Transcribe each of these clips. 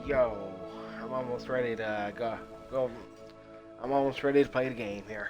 Yo, I'm almost ready to go. I'm almost ready to play the game here.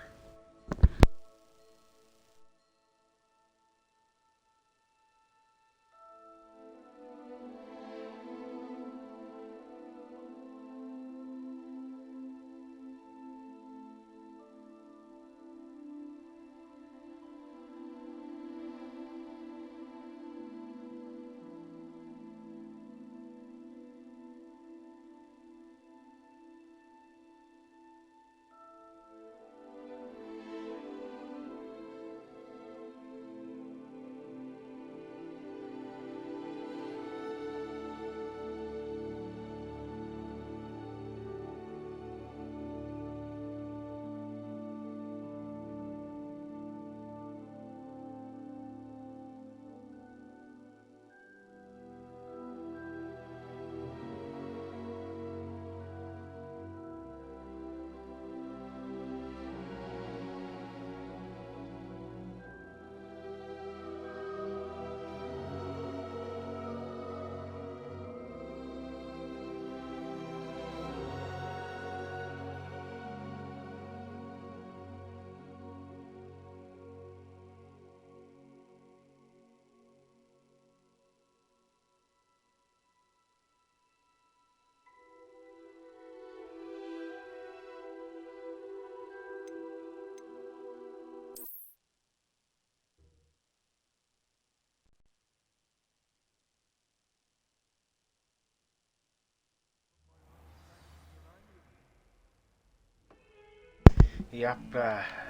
Yep,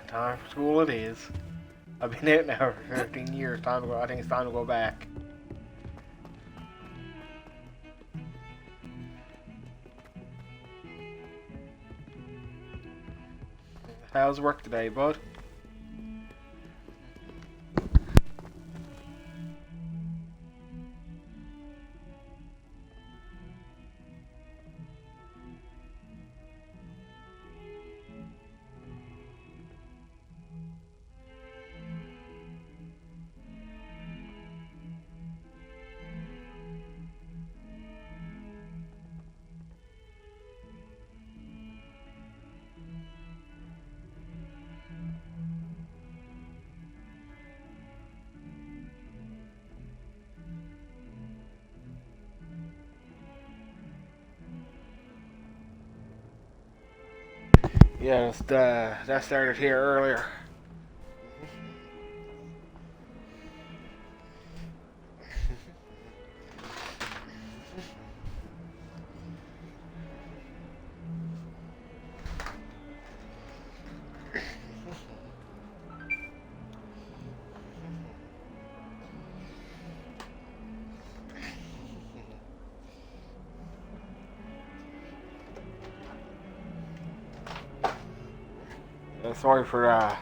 time for school it is. I've been out now for 13 years. Time to go. I think it's time to go back. How's work today, bud? Yeah, that started here earlier. Sorry for I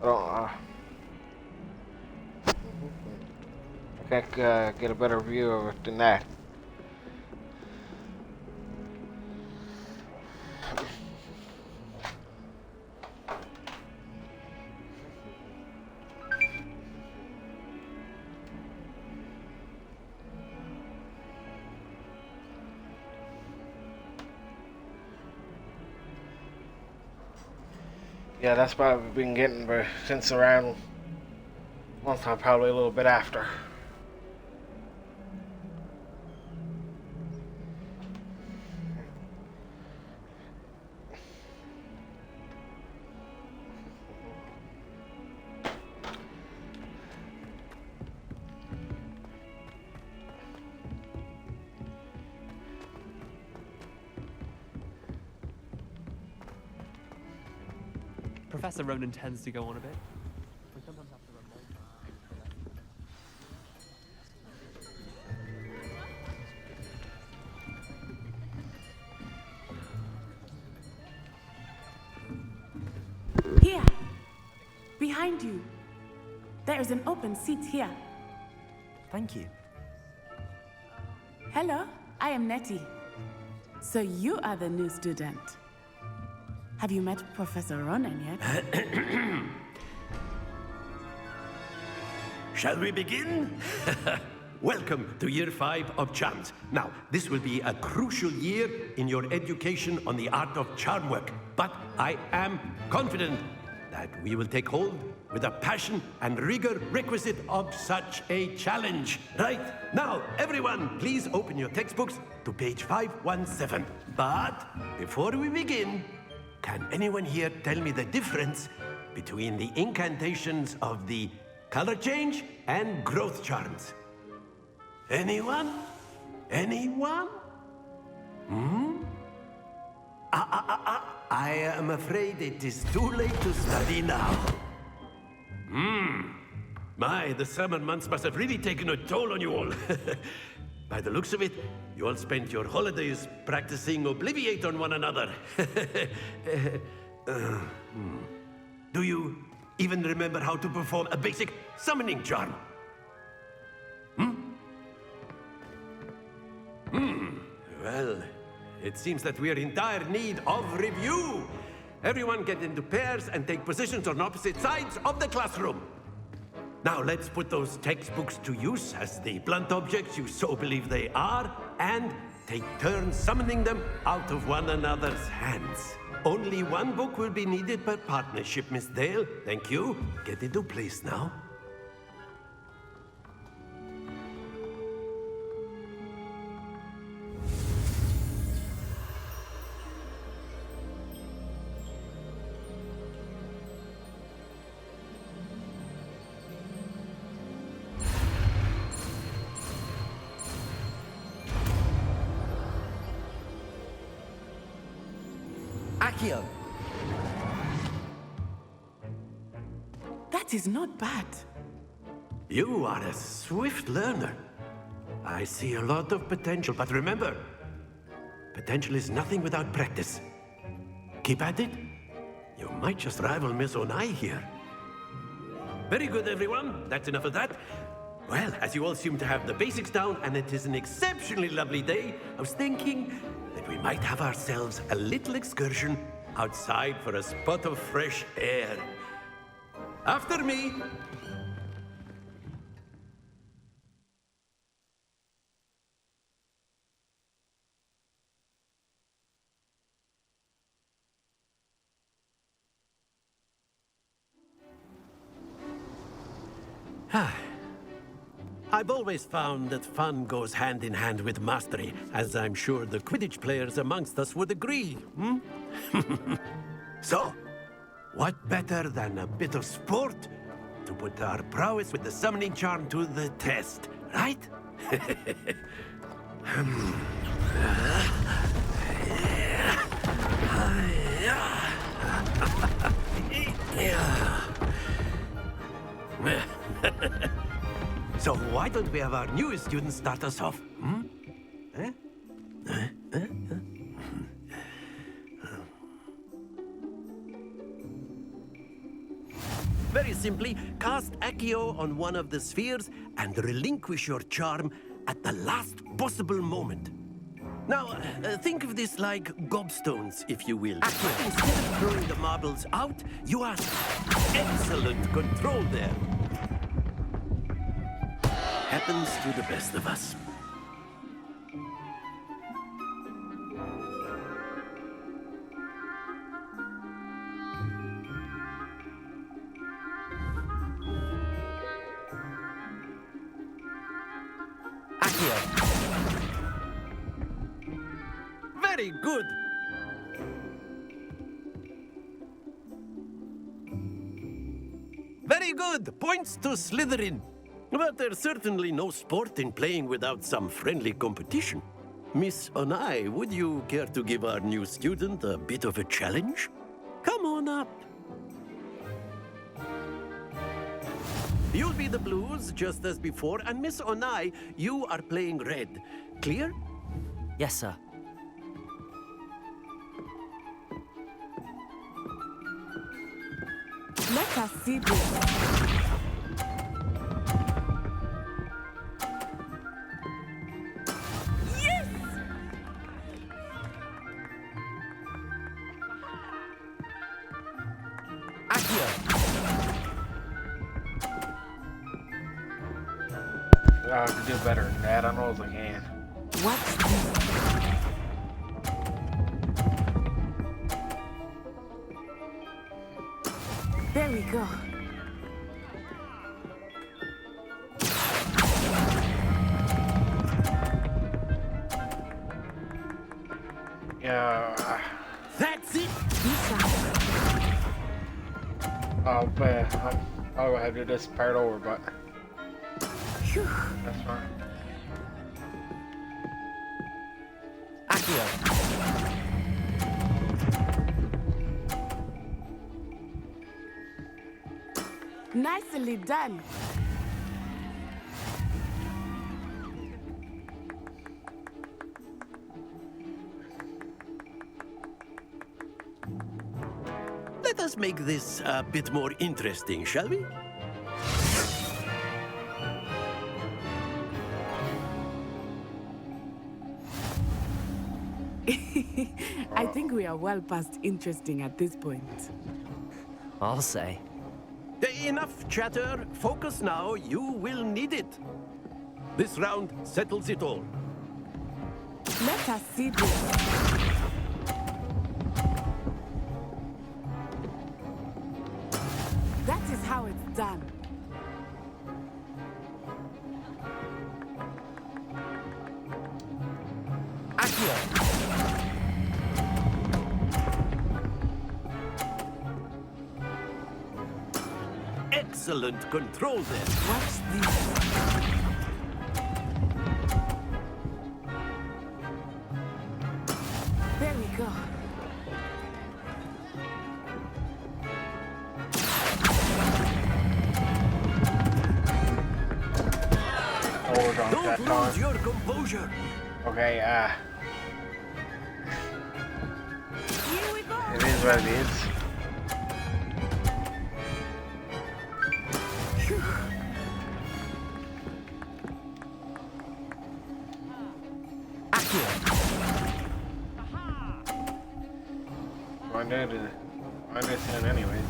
don't I can't get a better view of it than that. Yeah, that's what I've been getting since around lunchtime, probably a little bit after. Professor Ronan tends to go on a bit. We sometimes have to run long Here, behind you. There is an open seat here. Thank you. Hello, I am Nettie. So you are the new student. Have you met Professor Ronan yet? Shall we begin? Welcome to year 5 of charms. Now, this will be a crucial year in your education on the art of charm work. But I am confident that we will take hold with the passion and rigor requisite of such a challenge. Right, now, everyone, please open your textbooks to page 517. But before we begin, can anyone here tell me the difference between the incantations of the color change and growth charms? Anyone? Anyone? I am afraid it is too late to study now. My, the summer months must have really taken a toll on you all. By the looks of it, you all spent your holidays practicing Obliviate on one another. Do you even remember how to perform a basic summoning charm? Well, it seems that we are in dire need of review. Everyone get into pairs and take positions on opposite sides of the classroom. Now let's put those textbooks to use as the blunt objects you so believe they are, and take turns summoning them out of one another's hands. Only one book will be needed per partnership, Miss Dale. Thank you. Get into place now. Accio! That is not bad. You are a swift learner. I see a lot of potential, but remember, potential is nothing without practice. Keep at it. You might just rival Miss Onai here. Very good, everyone. That's enough of that. Well, as you all seem to have the basics down, and it is an exceptionally lovely day, I was thinking that we might have ourselves a little excursion outside for a spot of fresh air. After me. I've always found that fun goes hand in hand with mastery, as I'm sure the Quidditch players amongst us would agree, So, what better than a bit of sport to put our prowess with the summoning charm to the test, right? So why don't we have our newest student start us off? Very simply, cast Accio on one of the spheres and relinquish your charm at the last possible moment. Now, think of this like gobstones, if you will. Accio. Instead of throwing the marbles out, you have excellent control there. Happens to the best of us. Very good. Very good. Points to Slytherin. But there's certainly no sport in playing without some friendly competition. Miss Onai, would you care to give our new student a bit of a challenge? Come on up. You'll be the blues, just as before, and Miss Onai, you are playing red. Clear? Yes, sir. Let us see this. I can do better than that. I know I can. What's this? There we go. Yeah. That's it! I'll go ahead and do this part over, but that's fine. Accio. Nicely done. Let us make this a bit more interesting, shall we? I think we are well past interesting at this point. I'll say. Enough chatter. Focus now. You will need it. This round settles it all. Let us see this. That is how it's done. Accio. Excellent control there. Watch this. There we go. Hold on that Don't lose time. your composure. Okay, Here we go. it is what it is. I understand anyway.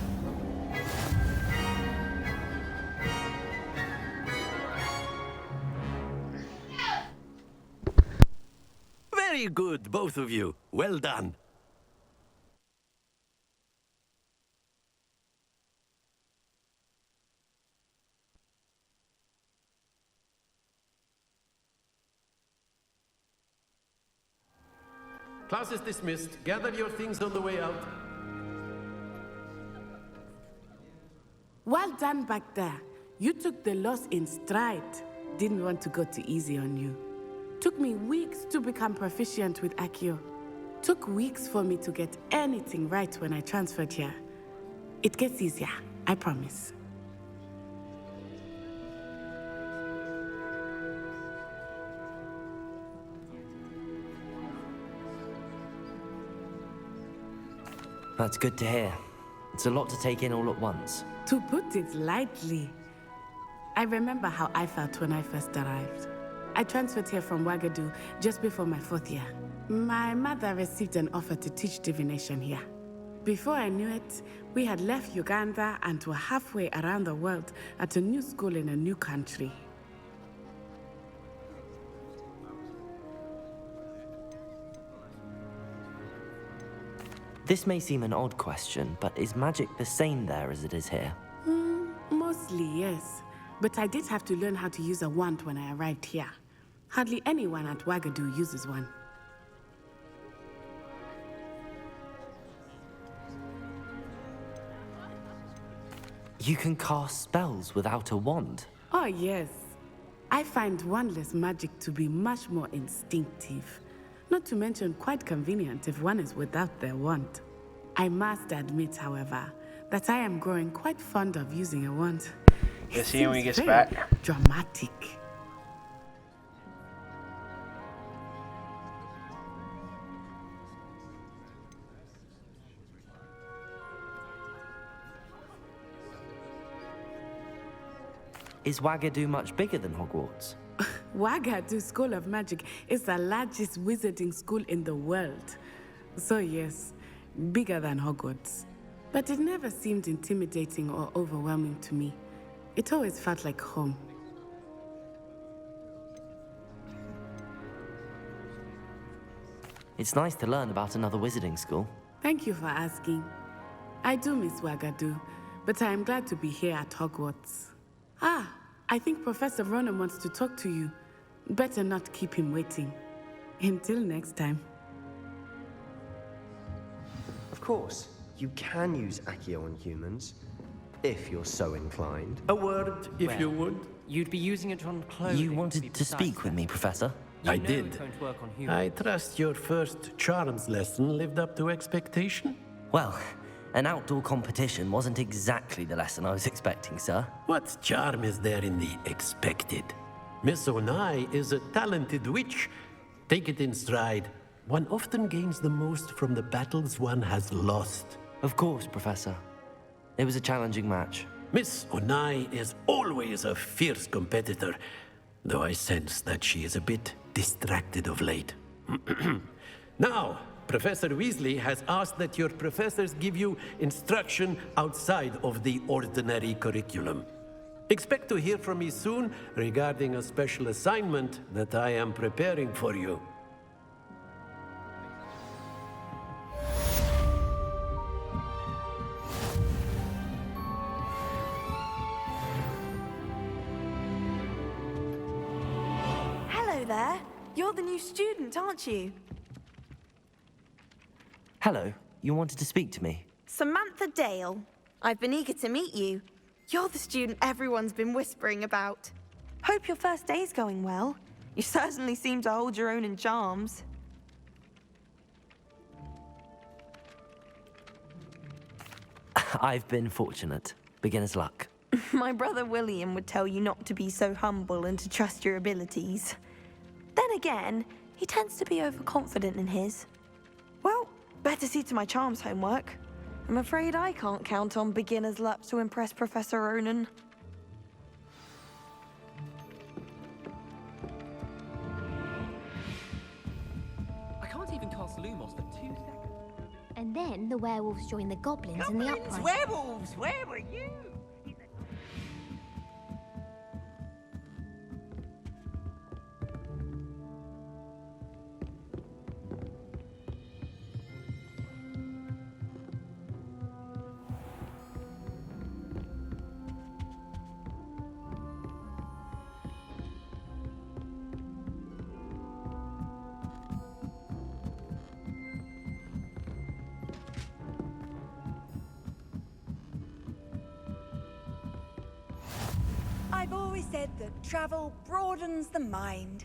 Very good, both of you. Well done. Class is dismissed. Gather your things on the way out. Well done back there. You took the loss in stride. Didn't want to go too easy on you. Took me weeks to become proficient with Accio. Took weeks for me to get anything right when I transferred here. It gets easier, I promise. That's good to hear. It's a lot to take in all at once. To put it lightly, I remember how I felt when I first arrived. I transferred here from Ouagadougou just before my 4th year. My mother received an offer to teach divination here. Before I knew it, we had left Uganda and were halfway around the world at a new school in a new country. This may seem an odd question, but is magic the same there as it is here? Mostly, yes. But I did have to learn how to use a wand when I arrived here. Hardly anyone at Ouagadougou uses one. You can cast spells without a wand. Oh, yes. I find wandless magic to be much more instinctive. Not to mention quite convenient if one is without their wand. I must admit, however, that I am growing quite fond of using a wand. You see when he seems gets very back. dramatic. Is Ouagadougou much bigger than Hogwarts? Ouagadougou School of Magic is the largest wizarding school in the world. So yes, bigger than Hogwarts. But it never seemed intimidating or overwhelming to me. It always felt like home. It's nice to learn about another wizarding school. Thank you for asking. I do miss Wagadu, but I am glad to be here at Hogwarts. Ah, I think Professor Ronan wants to talk to you. Better not keep him waiting. Until next time. Of course, you can use Accio on humans, if you're so inclined. A word, if Well, you would. You'd be using it on clothing. You be wanted to precise speak with there. me, Professor? You I know did. It won't work on humans. I trust your first charms lesson lived up to expectation? Well, an outdoor competition wasn't exactly the lesson I was expecting, sir. What charm is there in the expected? Miss Onai is a talented witch. Take it in stride. One often gains the most from the battles one has lost. Of course, Professor. It was a challenging match. Miss Onai is always a fierce competitor, though I sense that she is a bit distracted of late. Now, Professor Weasley has asked that your professors give you instruction outside of the ordinary curriculum. Expect to hear from me soon regarding a special assignment that I am preparing for you. Hello there. You're the new student, aren't you? Hello, you wanted to speak to me? Samantha Dale. I've been eager to meet you. You're the student everyone's been whispering about. Hope your first day's going well. You certainly seem to hold your own in charms. I've been fortunate. Beginner's luck. My brother William would tell you not to be so humble and to trust your abilities. Then again, he tends to be overconfident in his. Well, better see to my charms homework. I'm afraid I can't count on beginner's luck to impress Professor Ronan. I can't even cast Lumos for 2 seconds. And then the werewolves join the goblins in the uprising. Werewolves! Where were you? I've always said that travel broadens the mind.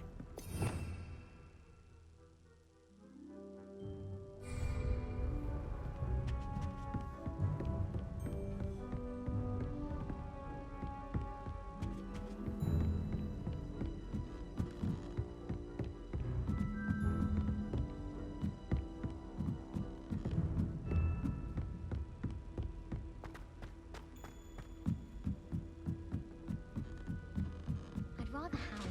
I'd rather howl.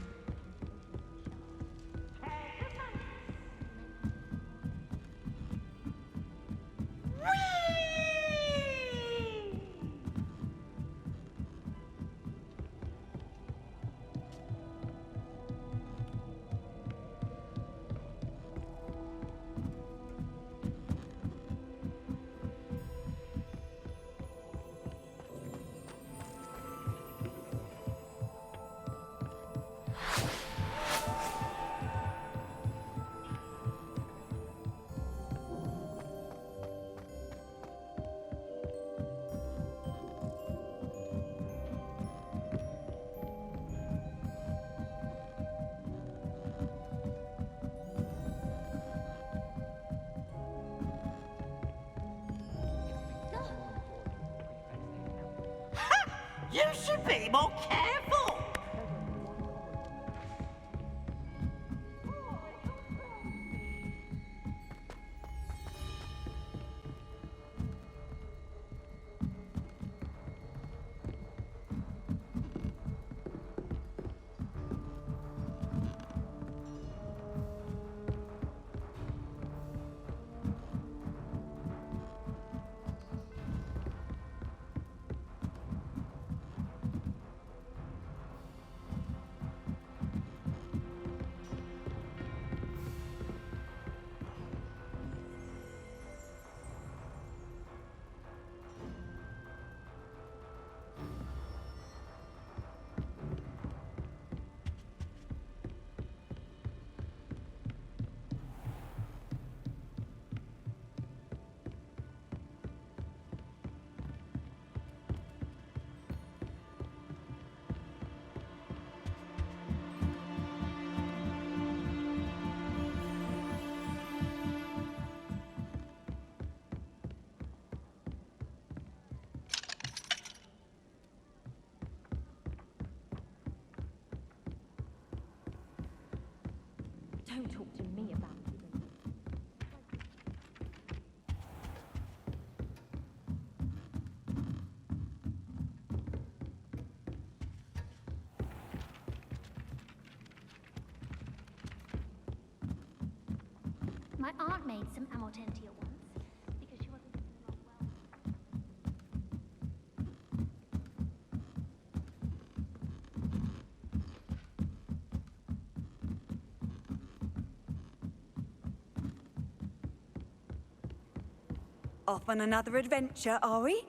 You should be more careful! Don't talk to me about it. My aunt made some amortentia once because she wasn't feeling not well. Off on another adventure, are we?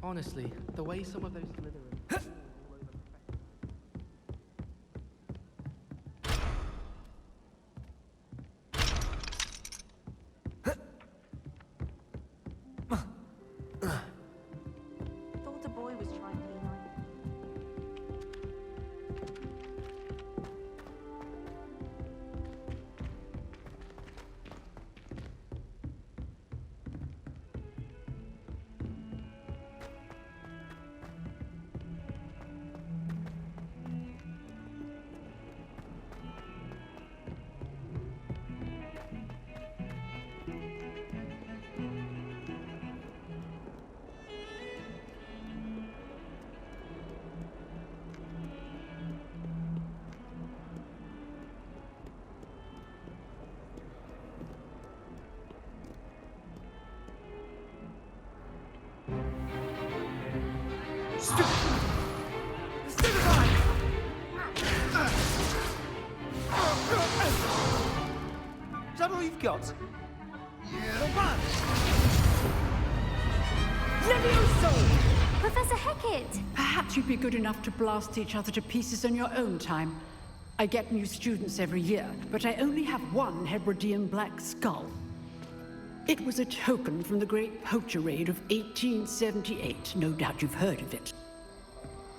Honestly, the way some of those Slytherins... Thought the boy was trying to be nice. Is that all you've got? Professor Hecat! Perhaps you'd be good enough to blast each other to pieces in your own time. I get new students every year, but I only have one Hebridean black skull. It was a token from the Great Poacher Raid of 1878. No doubt you've heard of it.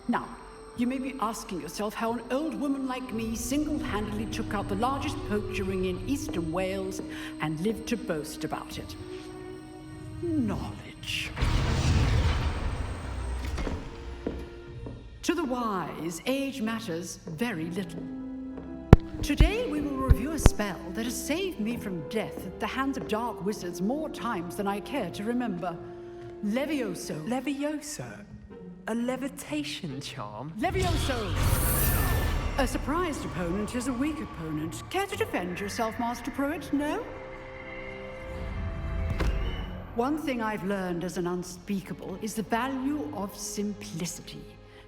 Now, you may be asking yourself how an old woman like me single-handedly took out the largest poacher ring in eastern Wales and lived to boast about it. Knowledge. To the wise, age matters very little. Today we will review a spell that has saved me from death at the hands of dark wizards more times than I care to remember. Levioso. Levioso? A levitation charm? Levioso! A surprised opponent is a weak opponent. Care to defend yourself, Master Pruitt? No? One thing I've learned as an unspeakable is the value of simplicity,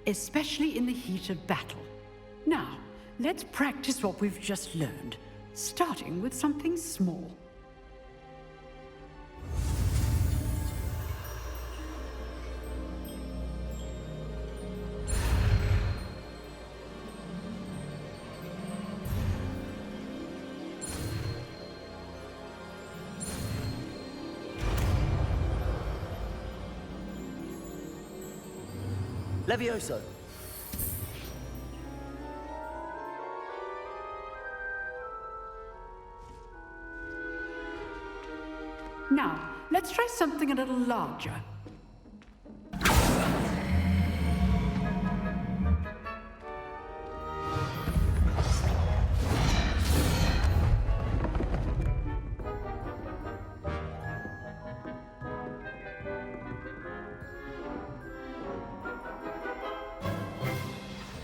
especially in the heat of battle. Now, let's practice what we've just learned, starting with something small. Levioso. Now, let's try something a little larger.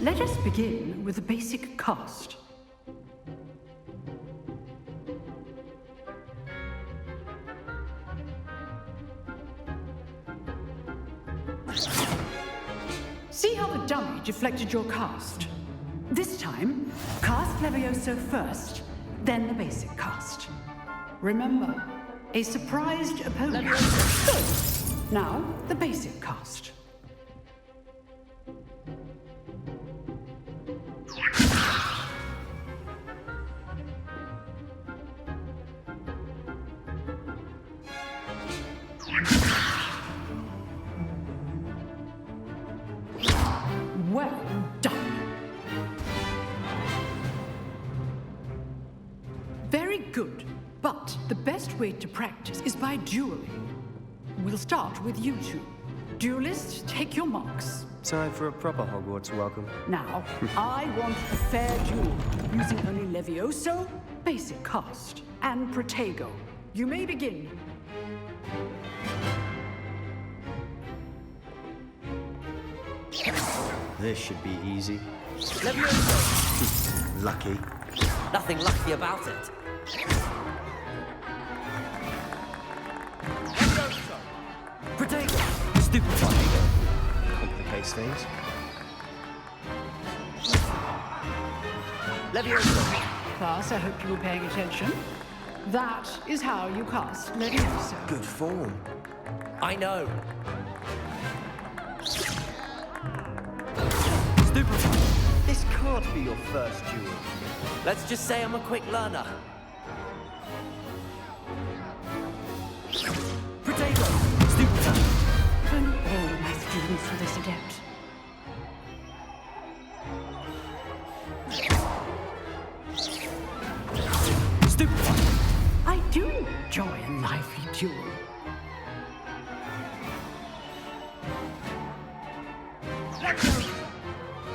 Let us begin with the basic cast. See how the dummy deflected your cast? This time, cast Levioso first, then the basic cast. Remember, a surprised opponent. Good. Now, the basic cast. Well done. Very good. But the best way to practice is by dueling. We'll start with you two. Duelists, take your marks. Time for a proper Hogwarts welcome. Now, I want a fair duel, using only Levioso, basic cast, and Protego. You may begin. This should be easy. Levioso! Lucky. Nothing lucky about it. Levioso! Protego! Stupefy! Complicates things. Levioso! Class, I hope you were paying attention. That is how you cast Levioso. Good form. I know. This can't be your first duel. Let's just say I'm a quick learner. Protego! Stupefy! If only all my students were this adept. Stupefy! I do enjoy a lively duel.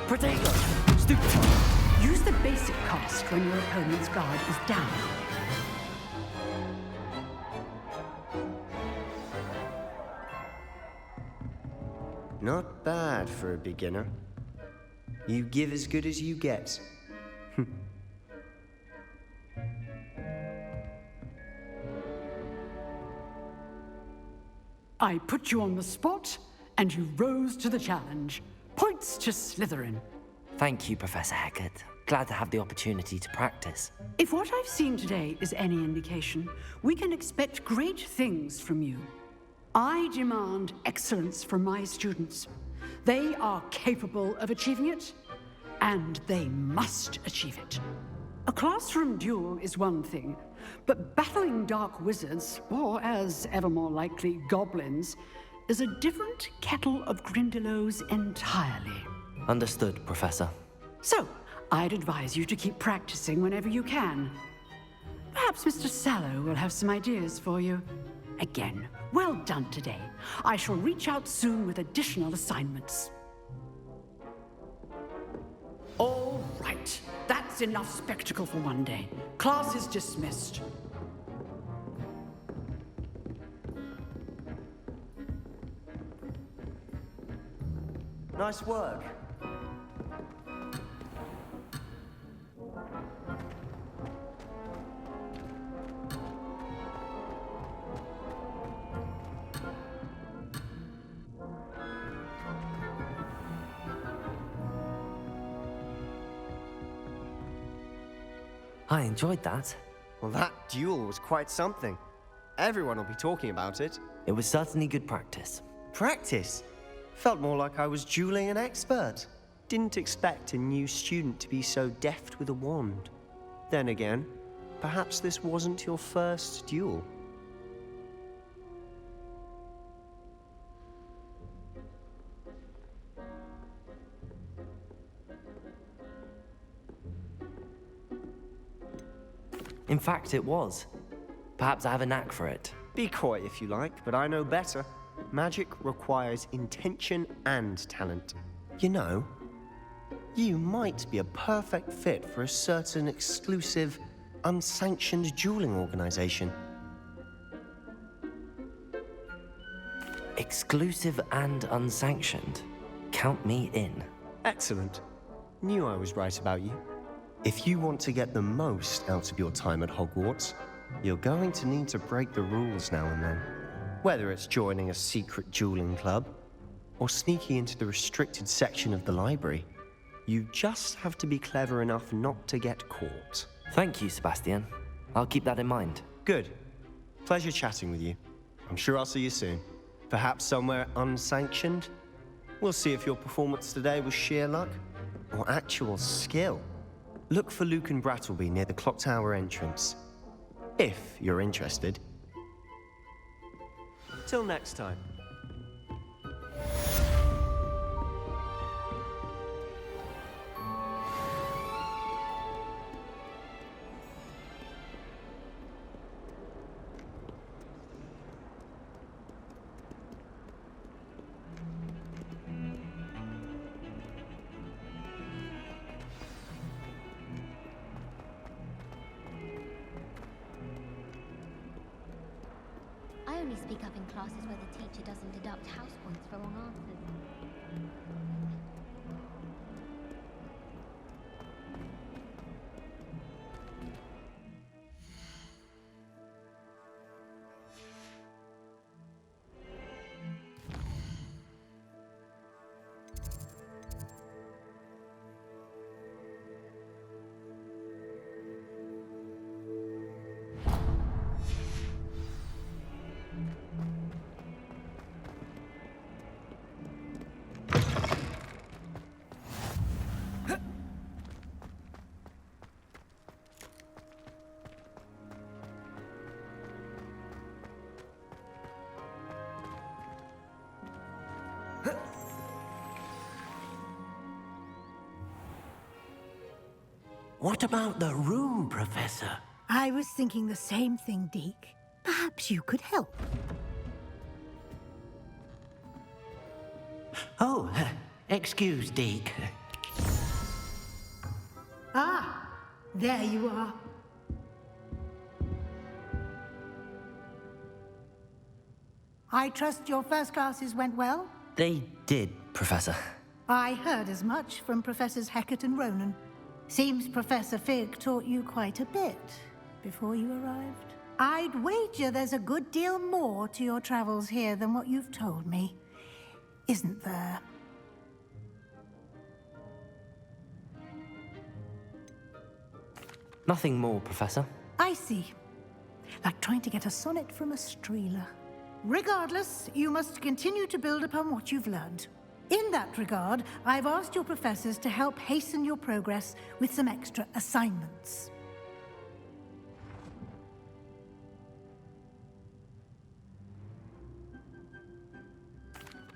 Protego! Stupefy! Use the basic cast when your opponent's guard is down. Not bad for a beginner. You give as good as you get. I put you on the spot, and you rose to the challenge. Points to Slytherin. Thank you, Professor Hecat. Glad to have the opportunity to practice. If what I've seen today is any indication, we can expect great things from you. I demand excellence from my students. They are capable of achieving it, and they must achieve it. A classroom duel is one thing, but battling dark wizards, or as ever more likely, goblins, is a different kettle of Grindylows entirely. Understood, Professor. So, I'd advise you to keep practicing whenever you can. Perhaps Mr. Sallow will have some ideas for you. Again, well done today. I shall reach out soon with additional assignments. All right, that's enough spectacle for one day. Class is dismissed. Nice work. I enjoyed that. Well, that duel was quite something. Everyone will be talking about it. It was certainly good practice. Practice? Felt more like I was dueling an expert. Didn't expect a new student to be so deft with a wand. Then again, perhaps this wasn't your first duel. In fact, it was. Perhaps I have a knack for it. Be coy if you like, but I know better. Magic requires intention and talent. You know, you might be a perfect fit for a certain exclusive, unsanctioned dueling organization. Exclusive and unsanctioned. Count me in. Excellent. Knew I was right about you. If you want to get the most out of your time at Hogwarts, you're going to need to break the rules now and then. Whether it's joining a secret dueling club, or sneaking into the restricted section of the library, you just have to be clever enough not to get caught. Thank you, Sebastian. I'll keep that in mind. Good. Pleasure chatting with you. I'm sure I'll see you soon. Perhaps somewhere unsanctioned? We'll see if your performance today was sheer luck or actual skill. Look for Luke and Brattleby near the clock tower entrance. If you're interested. Till next time. I only speak up in classes where the teacher doesn't deduct house points for wrong answers. What about the room, Professor? I was thinking the same thing, Deke. Perhaps you could help. Oh, excuse, Deke. Ah, there you are. I trust your first classes went well? They did, Professor. I heard as much from Professors Hecat and Ronan. Seems Professor Fig taught you quite a bit before you arrived. I'd wager there's a good deal more to your travels here than what you've told me. Isn't there? Nothing more, Professor. I see. Like trying to get a sonnet from a streeler. Regardless, you must continue to build upon what you've learned. In that regard, I've asked your professors to help hasten your progress with some extra assignments.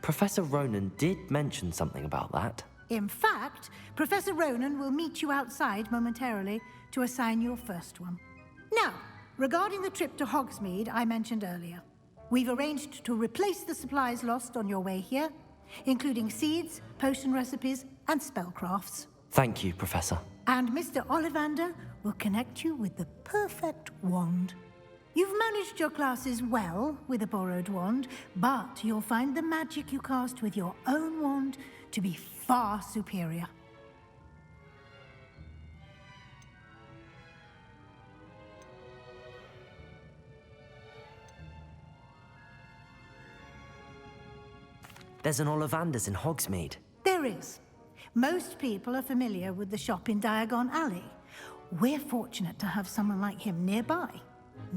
Professor Ronan did mention something about that. In fact, Professor Ronan will meet you outside momentarily to assign your first one. Now, regarding the trip to Hogsmeade I mentioned earlier, we've arranged to replace the supplies lost on your way here, including seeds, potion recipes, and spellcrafts. Thank you, Professor. And Mr. Ollivander will connect you with the perfect wand. You've managed your classes well with a borrowed wand, but you'll find the magic you cast with your own wand to be far superior. There's an Ollivander's in Hogsmeade. There is. Most people are familiar with the shop in Diagon Alley. We're fortunate to have someone like him nearby.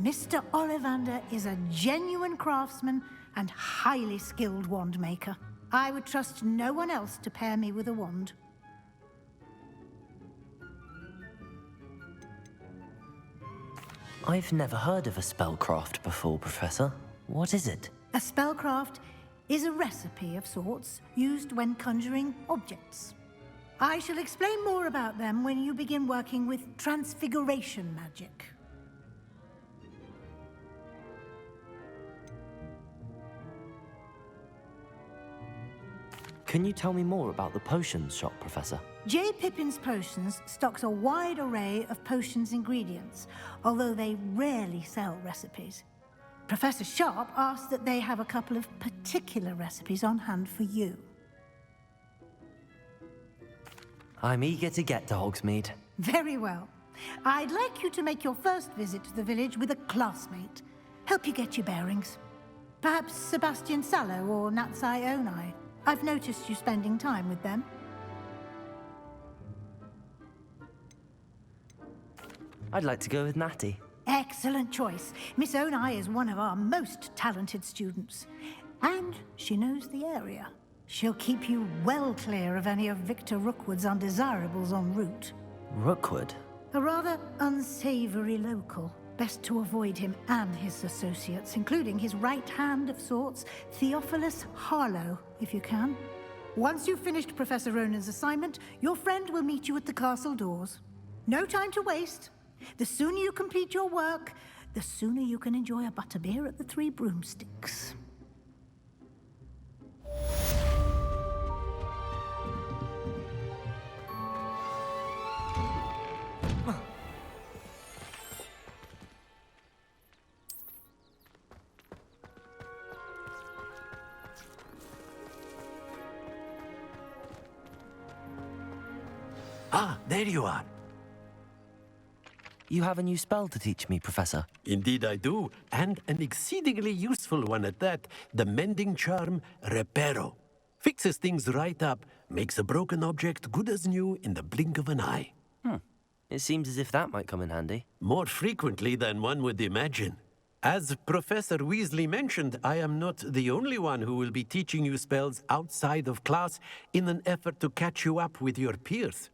Mr. Ollivander is a genuine craftsman and highly skilled wand maker. I would trust no one else to pair me with a wand. I've never heard of a spellcraft before, Professor. What is it? A spellcraft is a recipe of sorts used when conjuring objects. I shall explain more about them when you begin working with transfiguration magic. Can you tell me more about the potions shop, Professor? J. Pippin's Potions stocks a wide array of potions ingredients, although they rarely sell recipes. Professor Sharp asked that they have a couple of particular recipes on hand for you. I'm eager to get to Hogsmeade. Very well. I'd like you to make your first visit to the village with a classmate. Help you get your bearings. Perhaps Sebastian Sallow or Natsai Onai. I've noticed you spending time with them. I'd like to go with Natty. Excellent choice. Miss Onai is one of our most talented students. And she knows the area. She'll keep you well clear of any of Victor Rookwood's undesirables en route. Rookwood? A rather unsavory local. Best to avoid him and his associates, including his right hand of sorts, Theophilus Harlow, if you can. Once you've finished Professor Ronan's assignment, your friend will meet you at the castle doors. No time to waste. The sooner you complete your work, the sooner you can enjoy a butterbeer at the Three Broomsticks. Ah, there you are. You have a new spell to teach me, Professor. Indeed I do, and an exceedingly useful one at that. The mending charm, Reparo. Fixes things right up, makes a broken object good as new in the blink of an eye. It seems as if that might come in handy. More frequently than one would imagine. As Professor Weasley mentioned, I am not the only one who will be teaching you spells outside of class in an effort to catch you up with your peers.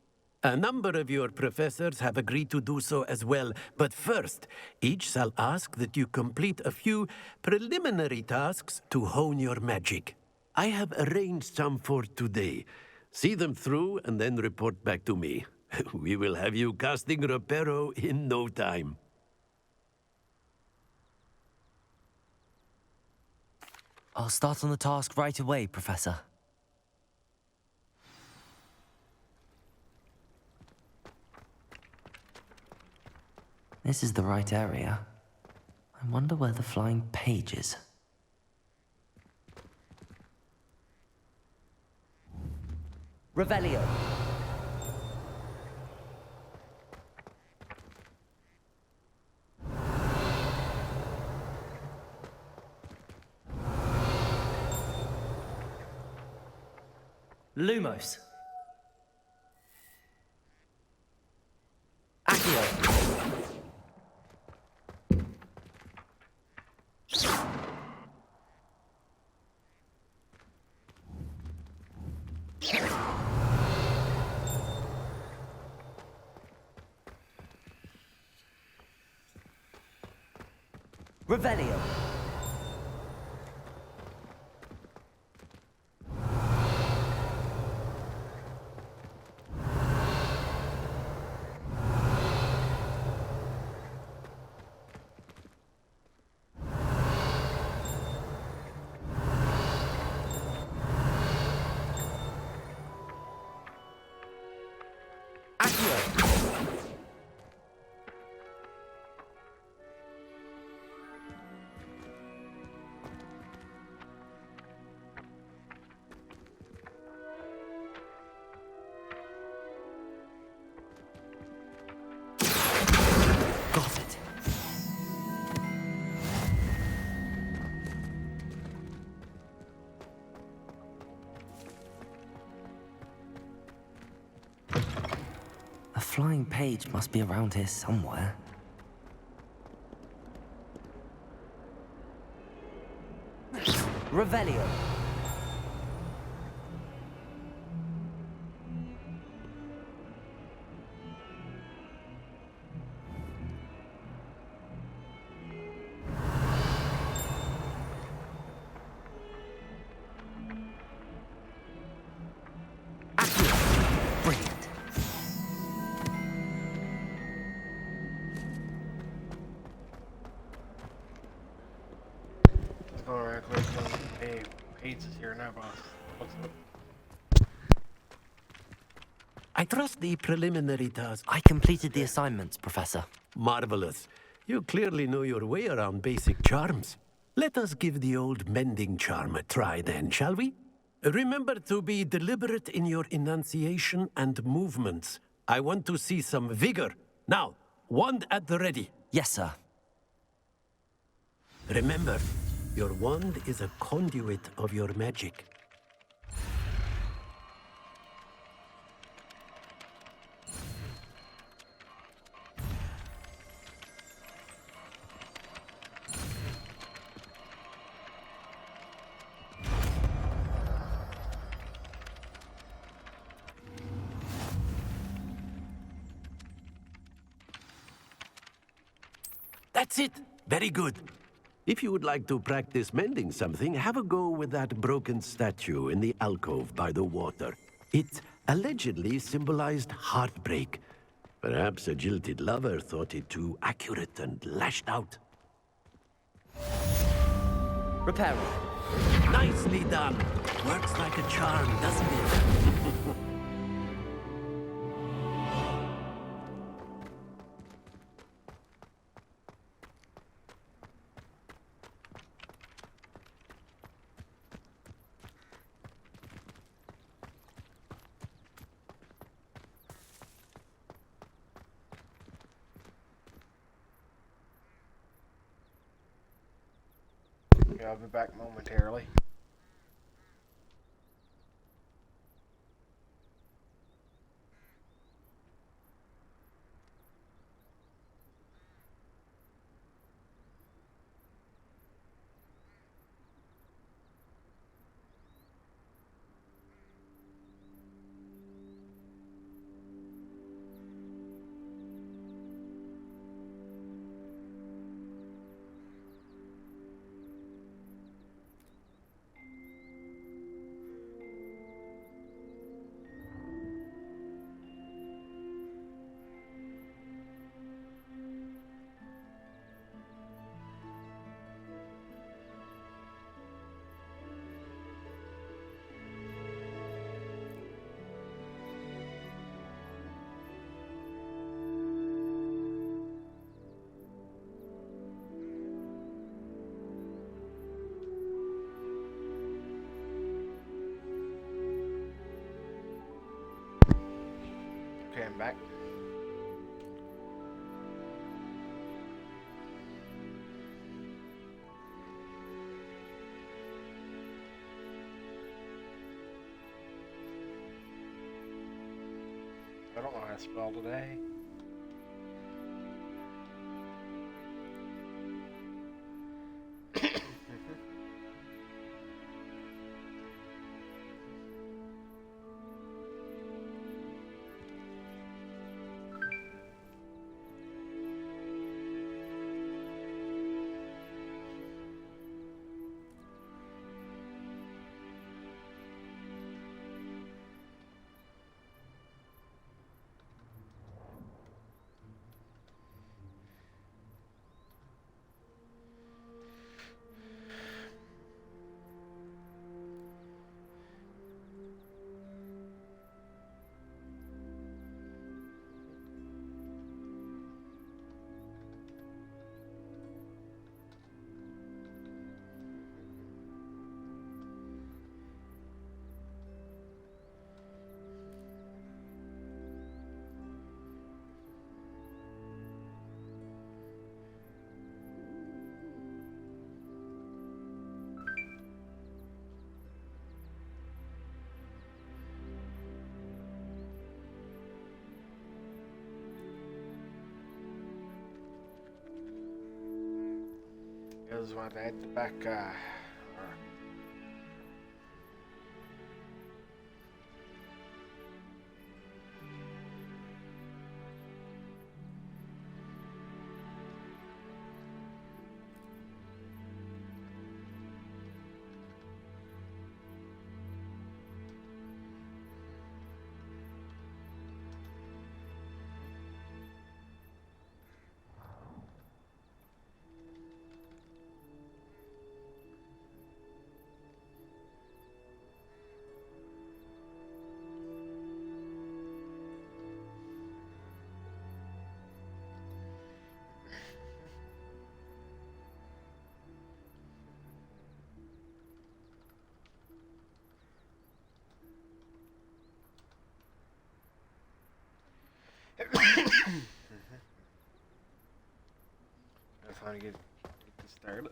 A number of your professors have agreed to do so as well, but first, each shall ask that you complete a few preliminary tasks to hone your magic. I have arranged some for today. See them through and then report back to me. We will have you casting Reparo in no time. I'll start on the task right away, Professor. This is the right area. I wonder where the flying page is. Revelio. Lumos. Accio. Revelio. A flying page must be around here somewhere. Revelio. Alright, click on hey, page is here now, boss. What's up? I trust the preliminary task. I completed the assignments, Professor. Marvelous. You clearly know your way around basic charms. Let us give the old mending charm a try then, shall we? Remember to be deliberate in your enunciation and movements. I want to see some vigor. Now, wand at the ready. Yes, sir. Remember, your wand is a conduit of your magic. That's it. Very good. If you would like to practice mending something, have a go with that broken statue in the alcove by the water. It allegedly symbolized heartbreak. Perhaps a jilted lover thought it too accurate and lashed out. Repair. Nicely done. Works like a charm, doesn't it? Okay, I'll be back momentarily. Okay, I'm back. I don't know how to spell today. Just want to add the back. trying to get this started.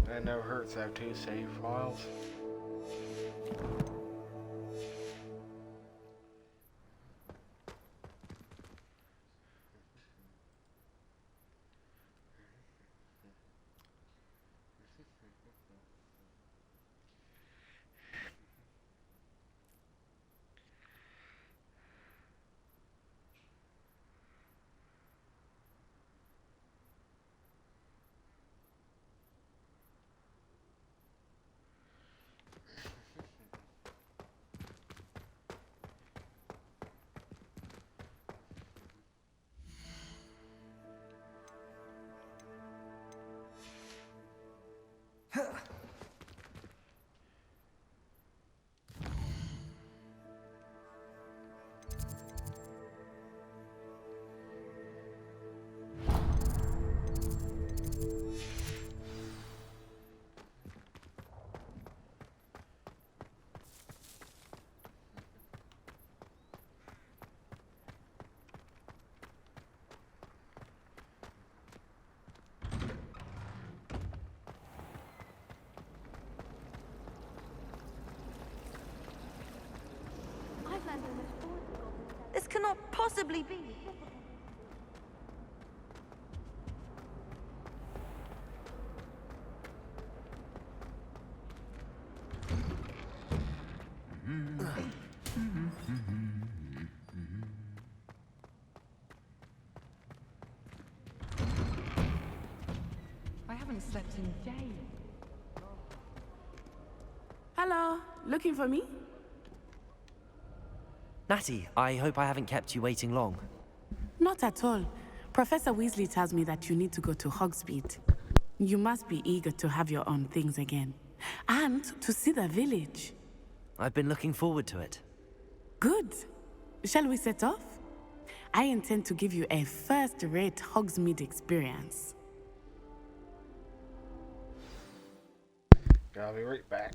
It never hurts to have 2 save files. This cannot possibly be. I haven't slept in days. Hello, looking for me? Natty, I hope I haven't kept you waiting long. Not at all. Professor Weasley tells me that you need to go to Hogsmeade. You must be eager to have your own things again. And to see the village. I've been looking forward to it. Good. Shall we set off? I intend to give you a first-rate Hogsmeade experience. I'll be right back.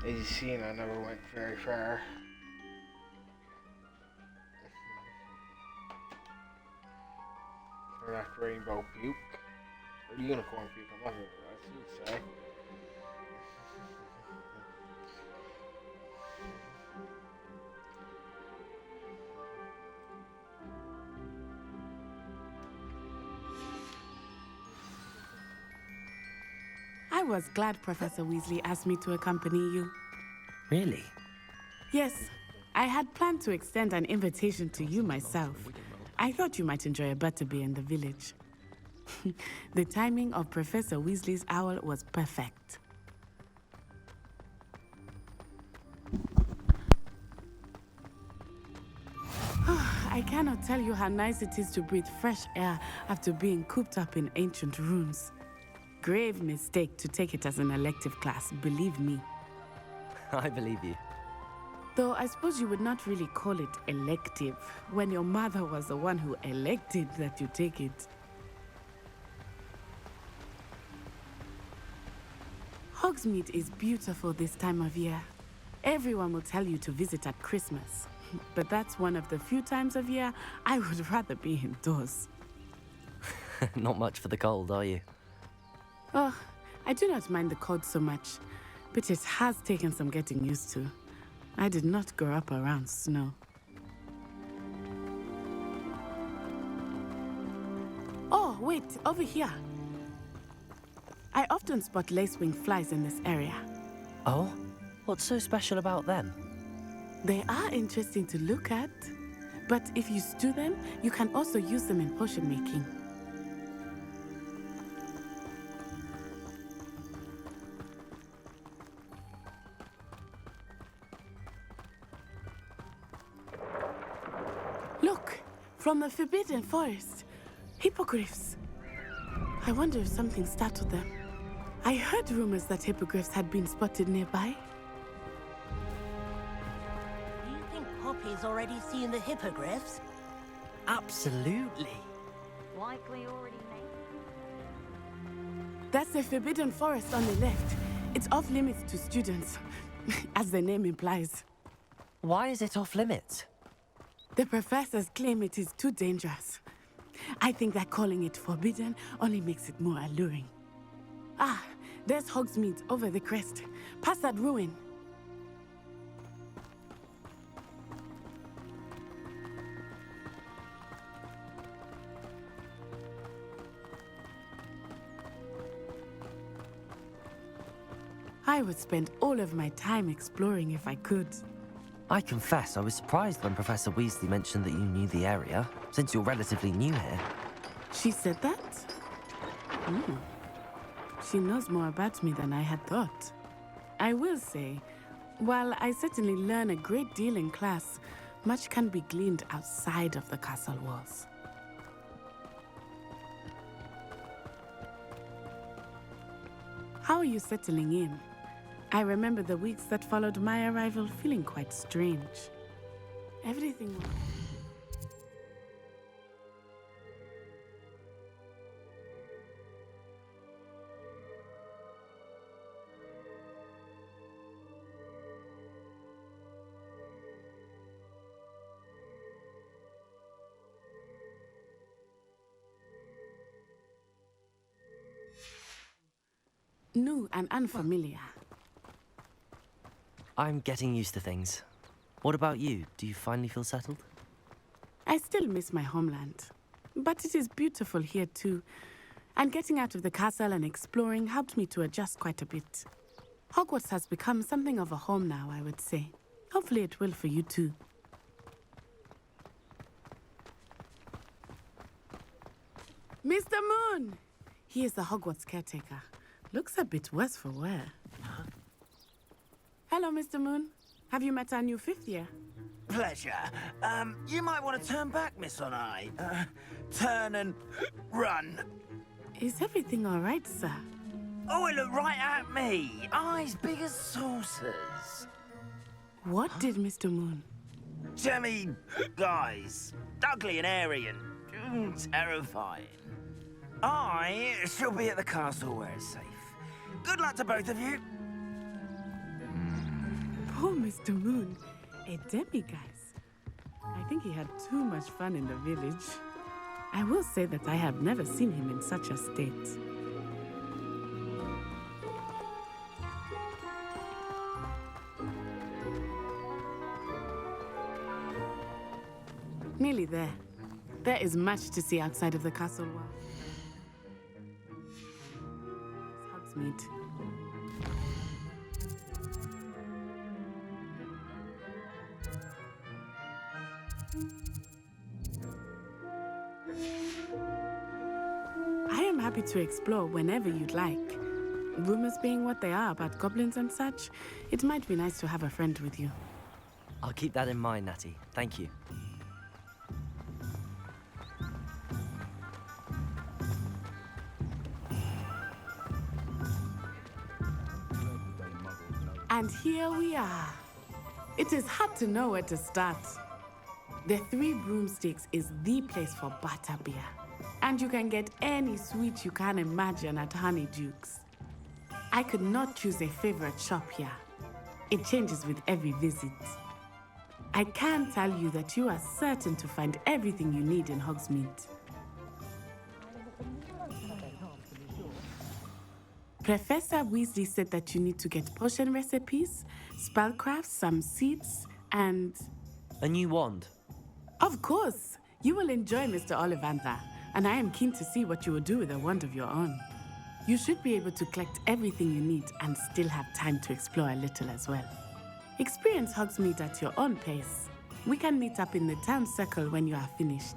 As you've seen, I never went very far. For that rainbow puke. Or unicorn puke, I'm not sure what I should say. I was glad Professor Weasley asked me to accompany you. Really? Yes, I had planned to extend an invitation to you myself. I thought you might enjoy a butterbeer in the village. The timing of Professor Weasley's owl was perfect. I cannot tell you how nice it is to breathe fresh air after being cooped up in ancient rooms. Grave mistake to take it as an elective class, believe me. I believe you. Though I suppose you would not really call it elective when your mother was the one who elected that you take it. Hogsmeade is beautiful this time of year. Everyone will tell you to visit at Christmas, but that's one of the few times of year I would rather be indoors. Not much for the cold, are you? Oh, I do not mind the cold so much, but it has taken some getting used to. I did not grow up around snow. Oh, wait, over here. I often spot lacewing flies in this area. Oh? What's so special about them? They are interesting to look at, but if you stew them, you can also use them in potion making. Look, from the Forbidden Forest, hippogriffs. I wonder if something startled them. I heard rumors that hippogriffs had been spotted nearby. Do you think Poppy's already seen the hippogriffs? Absolutely. Likely already made. That's the Forbidden Forest on the left. It's off limits to students, as the name implies. Why is it off limits? The professors claim it is too dangerous. I think that calling it forbidden only makes it more alluring. Ah, there's Hogsmeade over the crest, past that ruin. I would spend all of my time exploring if I could. I confess I was surprised when Professor Weasley mentioned that you knew the area, since you're relatively new here. She said that? She knows more about me than I had thought. I will say, while I certainly learn a great deal in class, much can be gleaned outside of the castle walls. How are you settling in? I remember the weeks that followed my arrival feeling quite strange. Everything was... new and unfamiliar. I'm getting used to things. What about you? Do you finally feel settled? I still miss my homeland, but it is beautiful here too. And getting out of the castle and exploring helped me to adjust quite a bit. Hogwarts has become something of a home now, I would say. Hopefully it will for you too. Mr. Moon! He is the Hogwarts caretaker. Looks a bit worse for wear. Hello, Mr. Moon. Have you met our new fifth year? Pleasure. You might want to turn back, Miss Onai. Turn and run. Is everything all right, sir? Oh, it looked right at me. Eyes big as saucers. What did Mr. Moon? Jemmy, guys. Ugly and airy and terrifying. I shall be at the castle where it's safe. Good luck to both of you. Oh, Mr. Moon, a demiguise. I think he had too much fun in the village. I will say that I have never seen him in such a state. Nearly there. There is much to see outside of the castle wall. Hogsmeade. I am happy to explore whenever you'd like. Rumors being what they are about goblins and such, it might be nice to have a friend with you. I'll keep that in mind, Natty. Thank you. And here we are. It is hard to know where to start. The Three Broomsticks is the place for butterbeer. And you can get any sweet you can imagine at Honeydukes. I could not choose a favorite shop here. It changes with every visit. I can tell you that you are certain to find everything you need in Hogsmeade. Professor Weasley said that you need to get potion recipes, spellcrafts, some seeds, and... A new wand. Of course! You will enjoy Mr. Ollivander, and I am keen to see what you will do with a wand of your own. You should be able to collect everything you need and still have time to explore a little as well. Experience Hogsmeade at your own pace. We can meet up in the town circle when you are finished.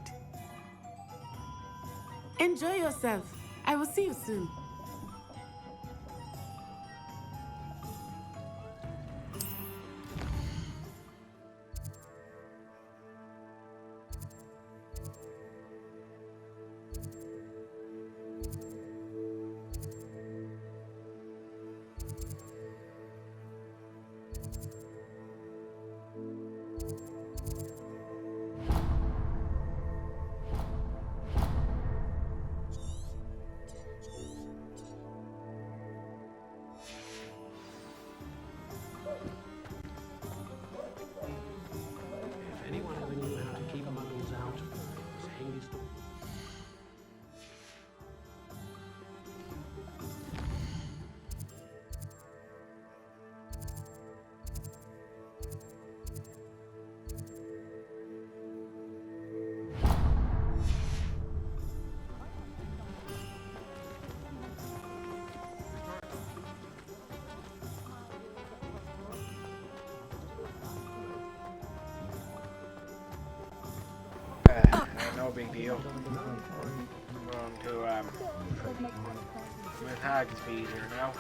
Enjoy yourself. I will see you soon. No big deal. Going to Miss Hogsmeade here now.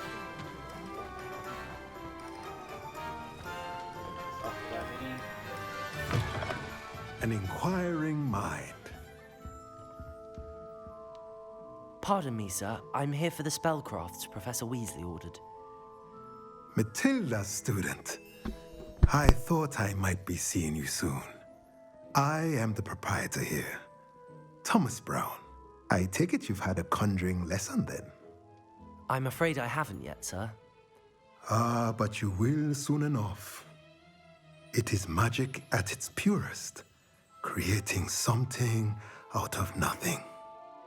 An inquiring mind. Pardon me, sir. I'm here for the spellcrafts Professor Weasley ordered. Matilda, student. I thought I might be seeing you soon. I am the proprietor here, Thomas Brown. I take it you've had a conjuring lesson then? I'm afraid I haven't yet, sir. Ah, but you will soon enough. It is magic at its purest, creating something out of nothing.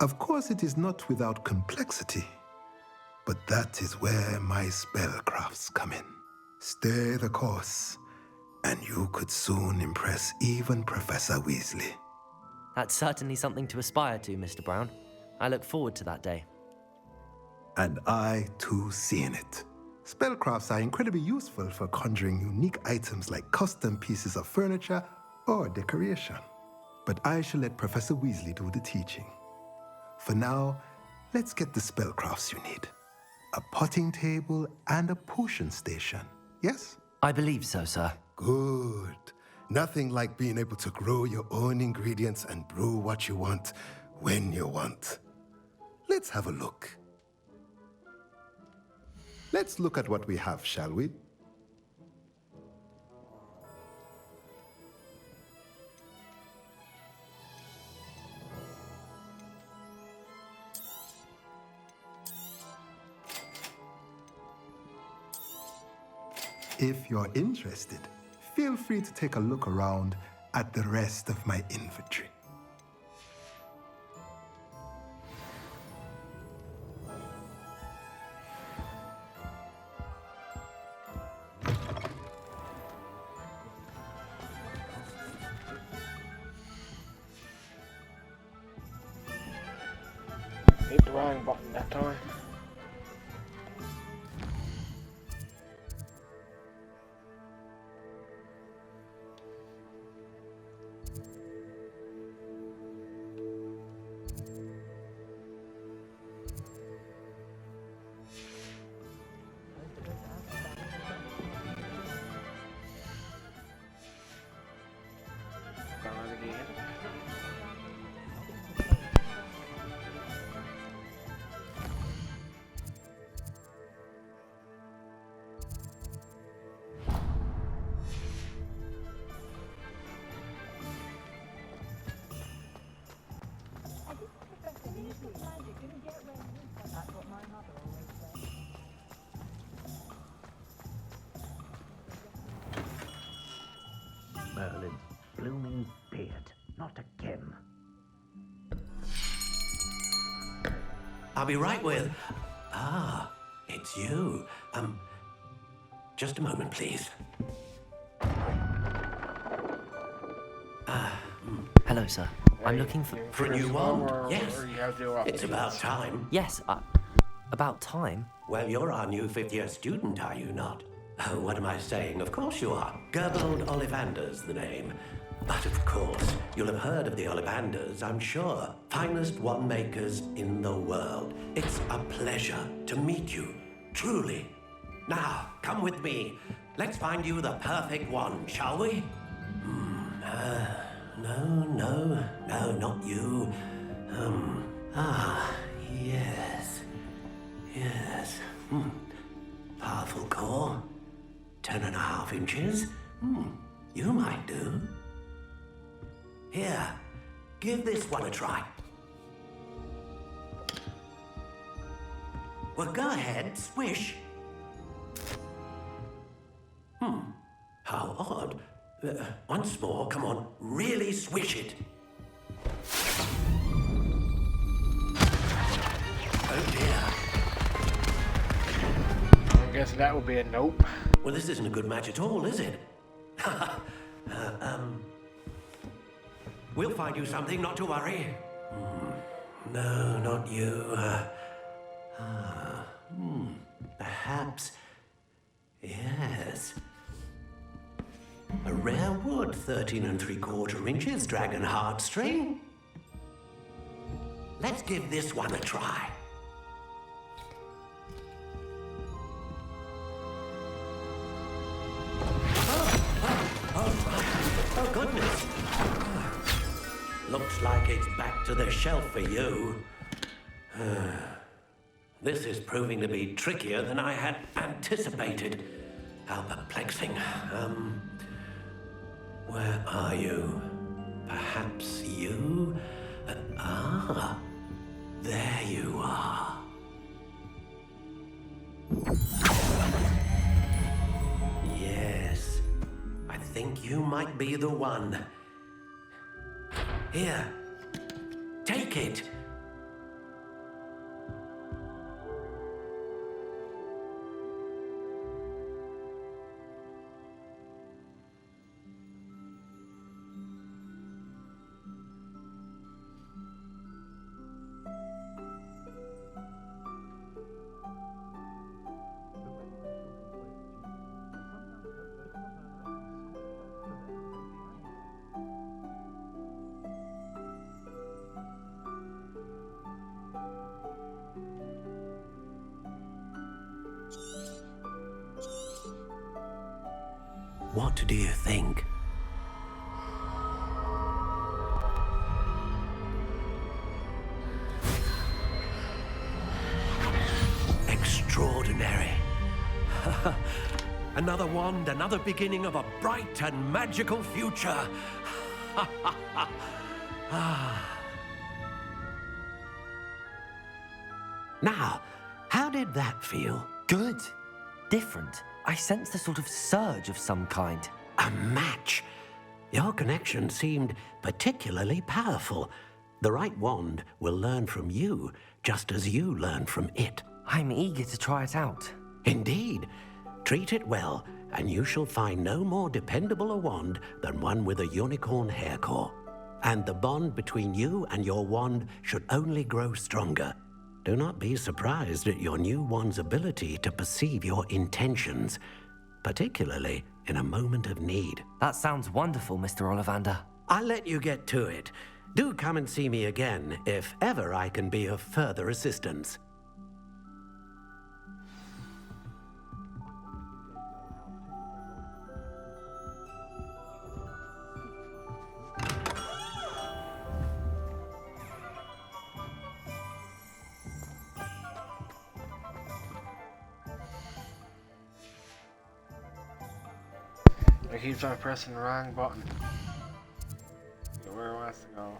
Of course, it is not without complexity, but that is where my spellcrafts come in. Stay the course, and you could soon impress even Professor Weasley. That's certainly something to aspire to, Mr. Brown. I look forward to that day. And I, too, seeing it. Spellcrafts are incredibly useful for conjuring unique items like custom pieces of furniture or decoration. But I shall let Professor Weasley do the teaching. For now, let's get the spellcrafts you need. A potting table and a potion station, yes? I believe so, sir. Good. Nothing like being able to grow your own ingredients and brew what you want when you want. Let's have a look. Let's look at what we have, shall we? If you're interested, feel free to take a look around at the rest of my inventory. Hit the wrong button that time. Gone again. Merlin's blooming beard, not again. I'll be right with... Ah, it's you. Just a moment, please. Hello, sir. I'm looking for... For a new wand? Yes. It's about time. Yes, about time? Well, you're our new fifth-year student, are you not? Oh, what am I saying? Of course you are. Gerbold Ollivander's the name. But of course, you'll have heard of the Ollivanders, I'm sure. Finest wand makers in the world. It's a pleasure to meet you, truly. Now, come with me. Let's find you the perfect wand, shall we? No, not you. Yes. Powerful core. 10.5 inches. You might do. Here, give this one a try. Well, go ahead, swish. How odd. Once more, come on, really swish it. Oh dear. I guess that would be a nope. Well, this isn't a good match at all, is it? We'll find you something, not to worry. No, not you. Perhaps. Yes. A rare wood, 13 3/4 inches, dragon heartstring. Let's give this one a try. Oh, goodness. Looks like it's back to the shelf for you. This is proving to be trickier than I had anticipated. How perplexing. Where are you? Perhaps you? There you are. Yes, I think you might be the one. Here, take it. What do you think? Extraordinary. Another wand, another beginning of a bright and magical future. Now, how did that feel? Good. Different. I sensed a sort of surge of some kind. A match? Your connection seemed particularly powerful. The right wand will learn from you, just as you learn from it. I'm eager to try it out. Indeed. Treat it well, and you shall find no more dependable a wand than one with a unicorn hair core. And the bond between you and your wand should only grow stronger. Do not be surprised at your new wand's ability to perceive your intentions, particularly in a moment of need. That sounds wonderful, Mr. Ollivander. I'll let you get to it. Do come and see me again if ever I can be of further assistance. It keeps on pressing the wrong button. Where it wants to go.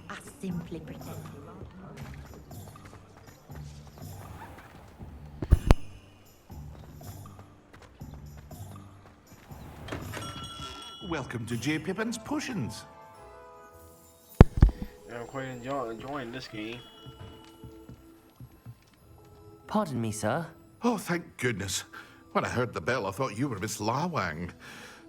I simply pretend. Welcome to J. Pippin's Potions. I'm quite enjoying this game. Pardon me, sir. Oh, thank goodness. When I heard the bell, I thought you were Miss Lawang.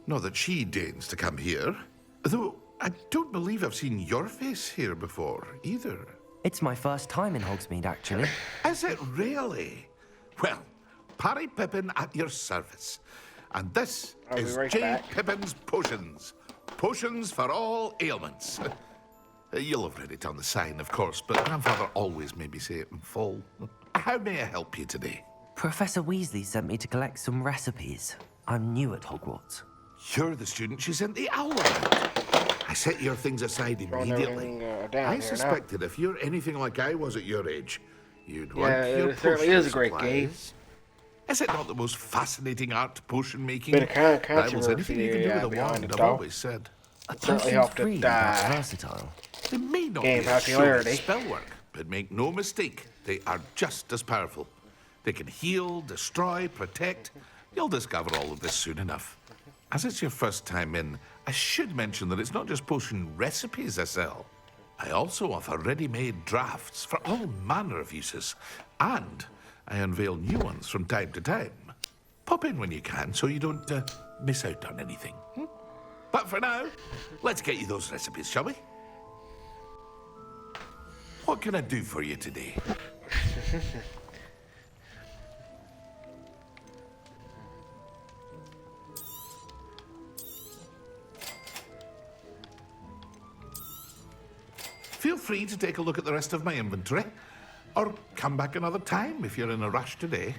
Not that she deigns to come here. Though, I don't believe I've seen your face here before, either. It's my first time in Hogsmeade, actually. Is it really? Well, Parry Pippin at your service. And this is right J. back. Pippin's Potions. Potions for all ailments. You'll have read it on the sign, of course, but Grandfather always made me say it in full. How may I help you today? Professor Weasley sent me to collect some recipes. I'm new at Hogwarts. You're the student she sent the owl about. I set your things aside immediately. I suspected if you're anything like I was at your age, you'd want your it certainly is a great supplies. game. Is it not the most fascinating art potion making? Bit of Rivals controversy anything you can do with a behind wand, it, I've though. always said. It certainly helped it versatile. They may not Game be as sure popularity. as spell work, but make no mistake, they are just as powerful. They can heal, destroy, protect. You'll discover all of this soon enough. As it's your first time in, I should mention that it's not just potion recipes I sell. I also offer ready-made drafts for all manner of uses, and I unveil new ones from time to time. Pop in when you can so you don't miss out on anything. But for now, let's get you those recipes, shall we? What can I do for you today? Feel free to take a look at the rest of my inventory, or come back another time if you're in a rush today.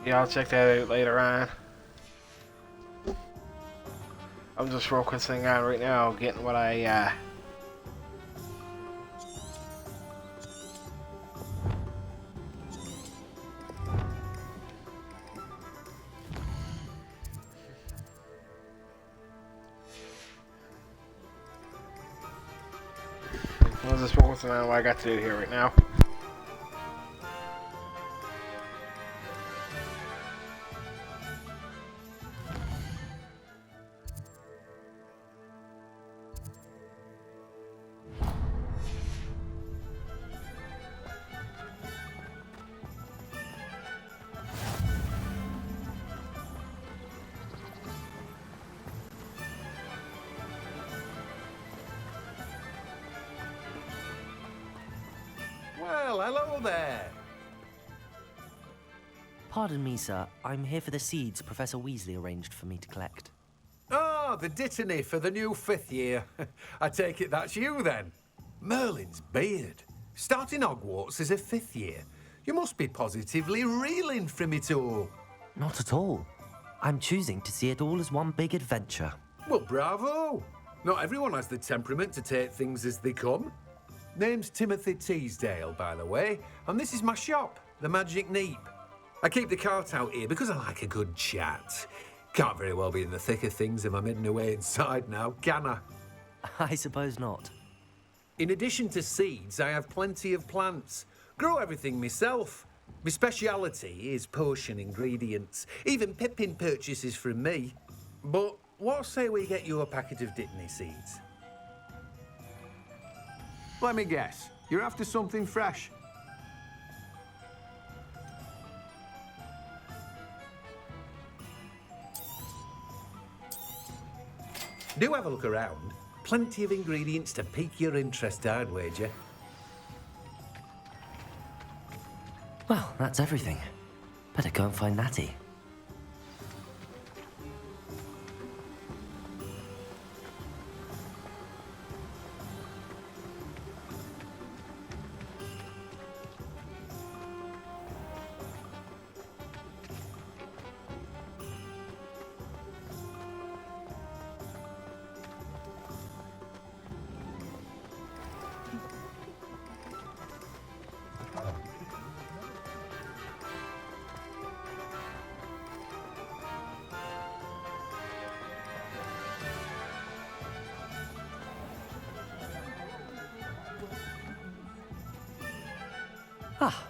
Yeah, I'll check that out later on. I'm just focusing on right now getting what I I'm just focusing on what I got to do here right now. hello there. Pardon me, sir. I'm here for the seeds Professor Weasley arranged for me to collect. Oh, the dittany for the new 5th year. I take it that's you, then. Merlin's beard. Starting Hogwarts as a 5th year. You must be positively reeling from it all. Not at all. I'm choosing to see it all as one big adventure. Well, bravo. Not everyone has the temperament to take things as they come. Name's Timothy Teasdale, by the way, and this is my shop, the Magic Neep. I keep the cart out here because I like a good chat. Can't very well be in the thick of things if I'm hidden away inside now, can I? I suppose not. In addition to seeds, I have plenty of plants. Grow everything myself. My speciality is potion ingredients. Even Pippin purchases from me. But what say we get you a packet of Dittany seeds? Let me guess. You're after something fresh. Do have a look around. Plenty of ingredients to pique your interest, I'd wager. Well, that's everything. Better go and find Natty. Ah,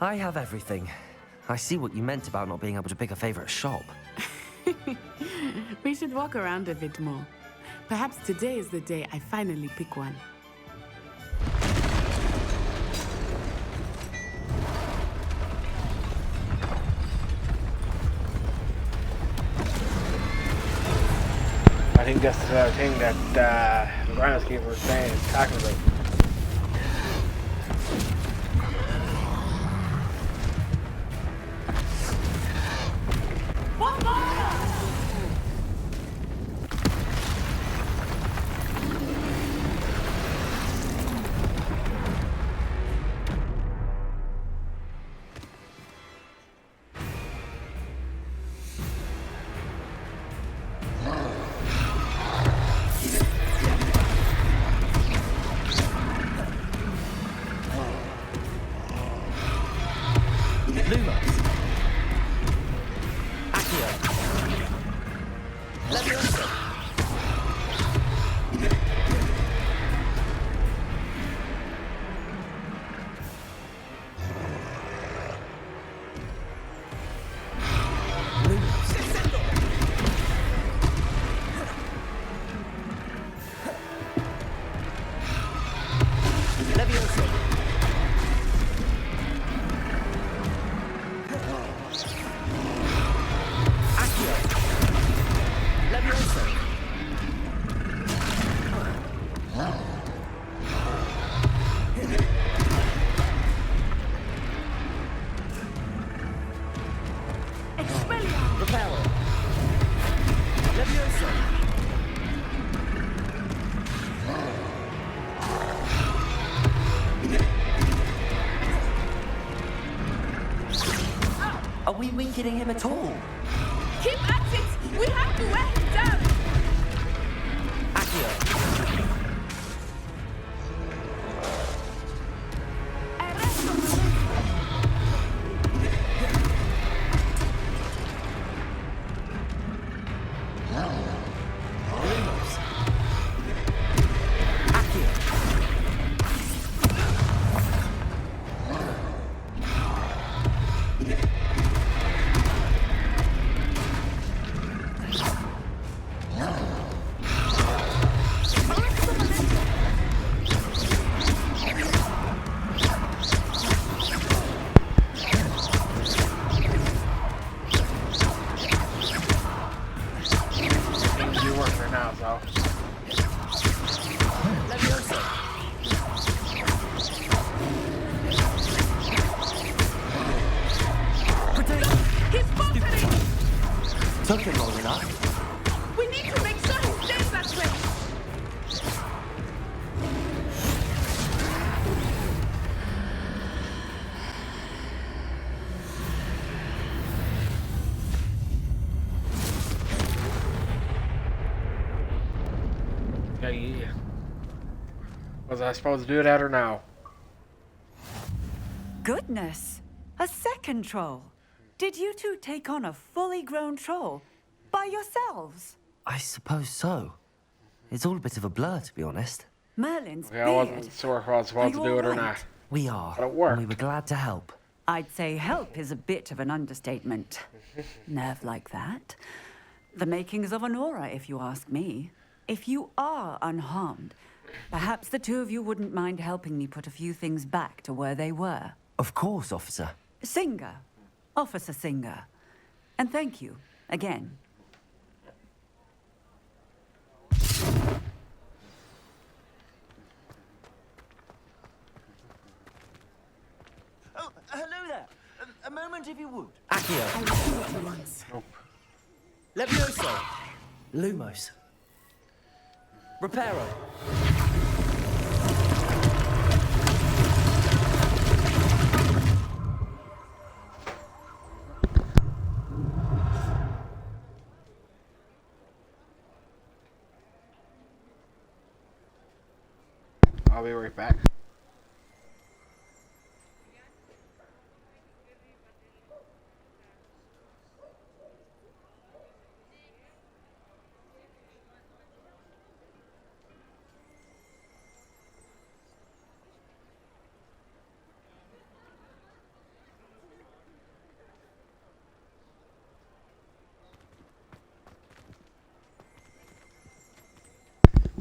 I have everything. I see what you meant about not being able to pick a favorite shop. We should walk around a bit more. Perhaps today is the day I finally pick one. I think that's the thing that the groundskeeper was saying, talking about. Are we weakening him at all? Keep at it! We have to wear him down! Accio. took him long enough. We need to make sure he stays that way. Yeah. Was I supposed to do that or no? Goodness! A second troll! Did you two take on a fully grown troll by yourselves? I suppose so. It's all a bit of a blur, to be honest. Merlin's Yeah, I wasn't sure if I was supposed to do it or not. We are. But it worked. And we were glad to help. I'd say help is a bit of an understatement. Nerve like that. The makings of an aura, if you ask me. If you are unharmed, perhaps the two of you wouldn't mind helping me put a few things back to where they were. Of course, officer. Singer. Officer Singer. And thank you, again. Oh, hello there. A moment, if you would. Accio. Nope. Levioso. Lumos. Reparo. I'll be right back.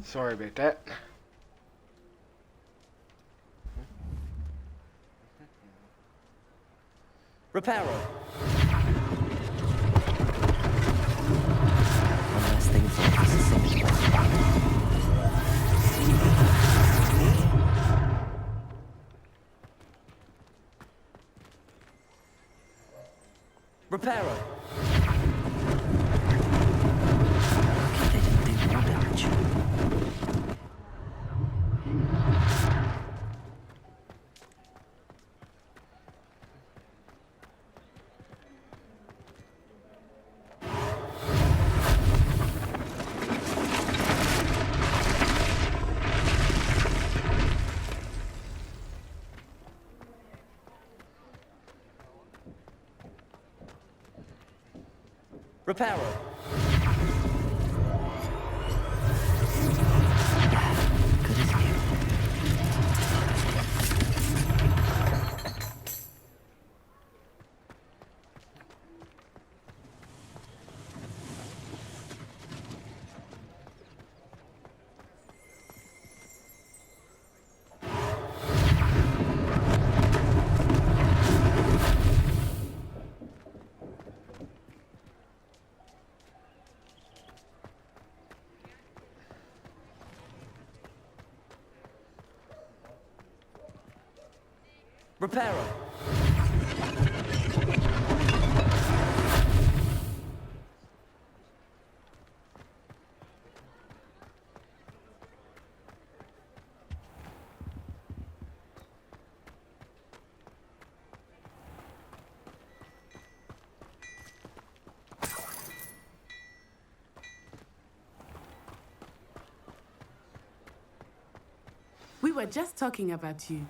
Sorry about that. Reparo. One less thing for us to see. Reparo. Lucky they didn't do more damage. Reparo. Good as new. Reparo. We were just talking about you.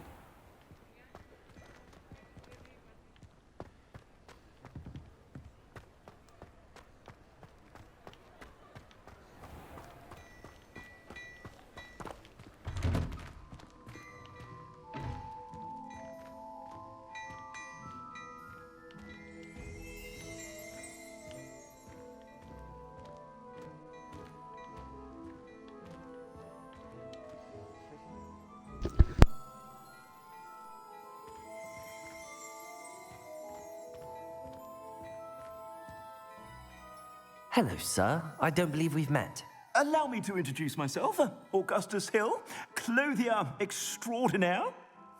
Hello, sir. I don't believe we've met. Allow me to introduce myself. Augustus Hill, clothier extraordinaire.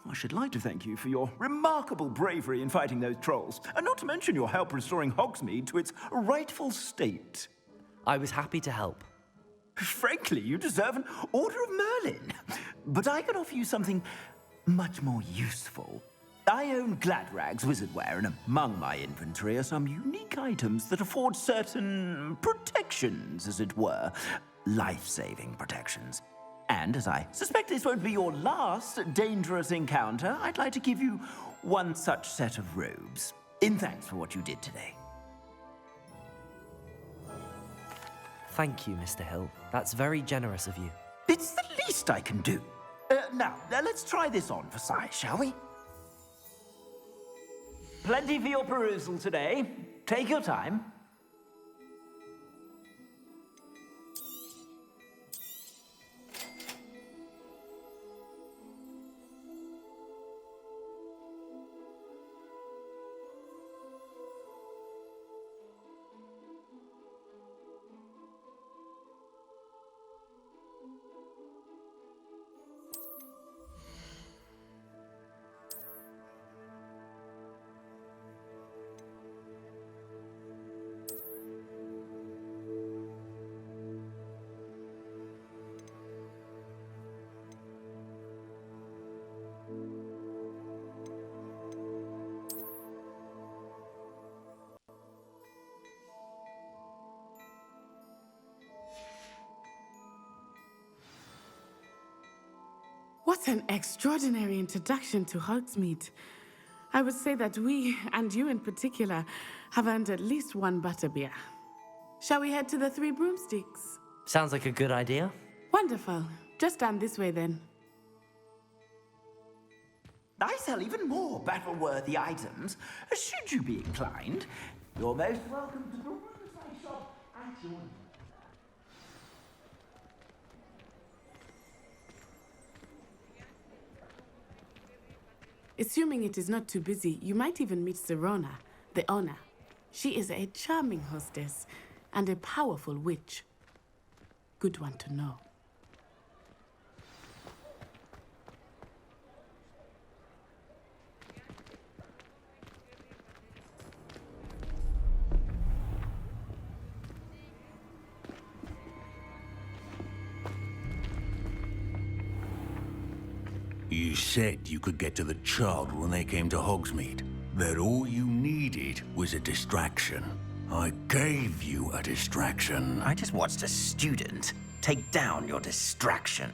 I should like to thank you for your remarkable bravery in fighting those trolls, and not to mention your help restoring Hogsmeade to its rightful state. I was happy to help. Frankly, you deserve an Order of Merlin. But I can offer you something much more useful. I own Gladrag's wizardware, and among my inventory are some unique items that afford certain protections, as it were. Life-saving protections. And as I suspect this won't be your last dangerous encounter, I'd like to give you one such set of robes, in thanks for what you did today. Thank you, Mr. Hill. That's very generous of you. It's the least I can do. Now, let's try this on for size, shall we? Plenty for your perusal today. Take your time. What an extraordinary introduction to Hogsmeade. I would say that we, and you in particular, have earned at least one butterbeer. Shall we head to the Three Broomsticks? Sounds like a good idea. Wonderful. Just down this way then. I sell even more battle-worthy items, should you be inclined. You're most welcome to the roadside shop at your... Assuming it is not too busy, you might even meet Serona, the owner. She is a charming hostess and a powerful witch. Good one to know. You said you could get to the child when they came to Hogsmeade. That all you needed was a distraction. I gave you a distraction. I just watched a student take down your distraction.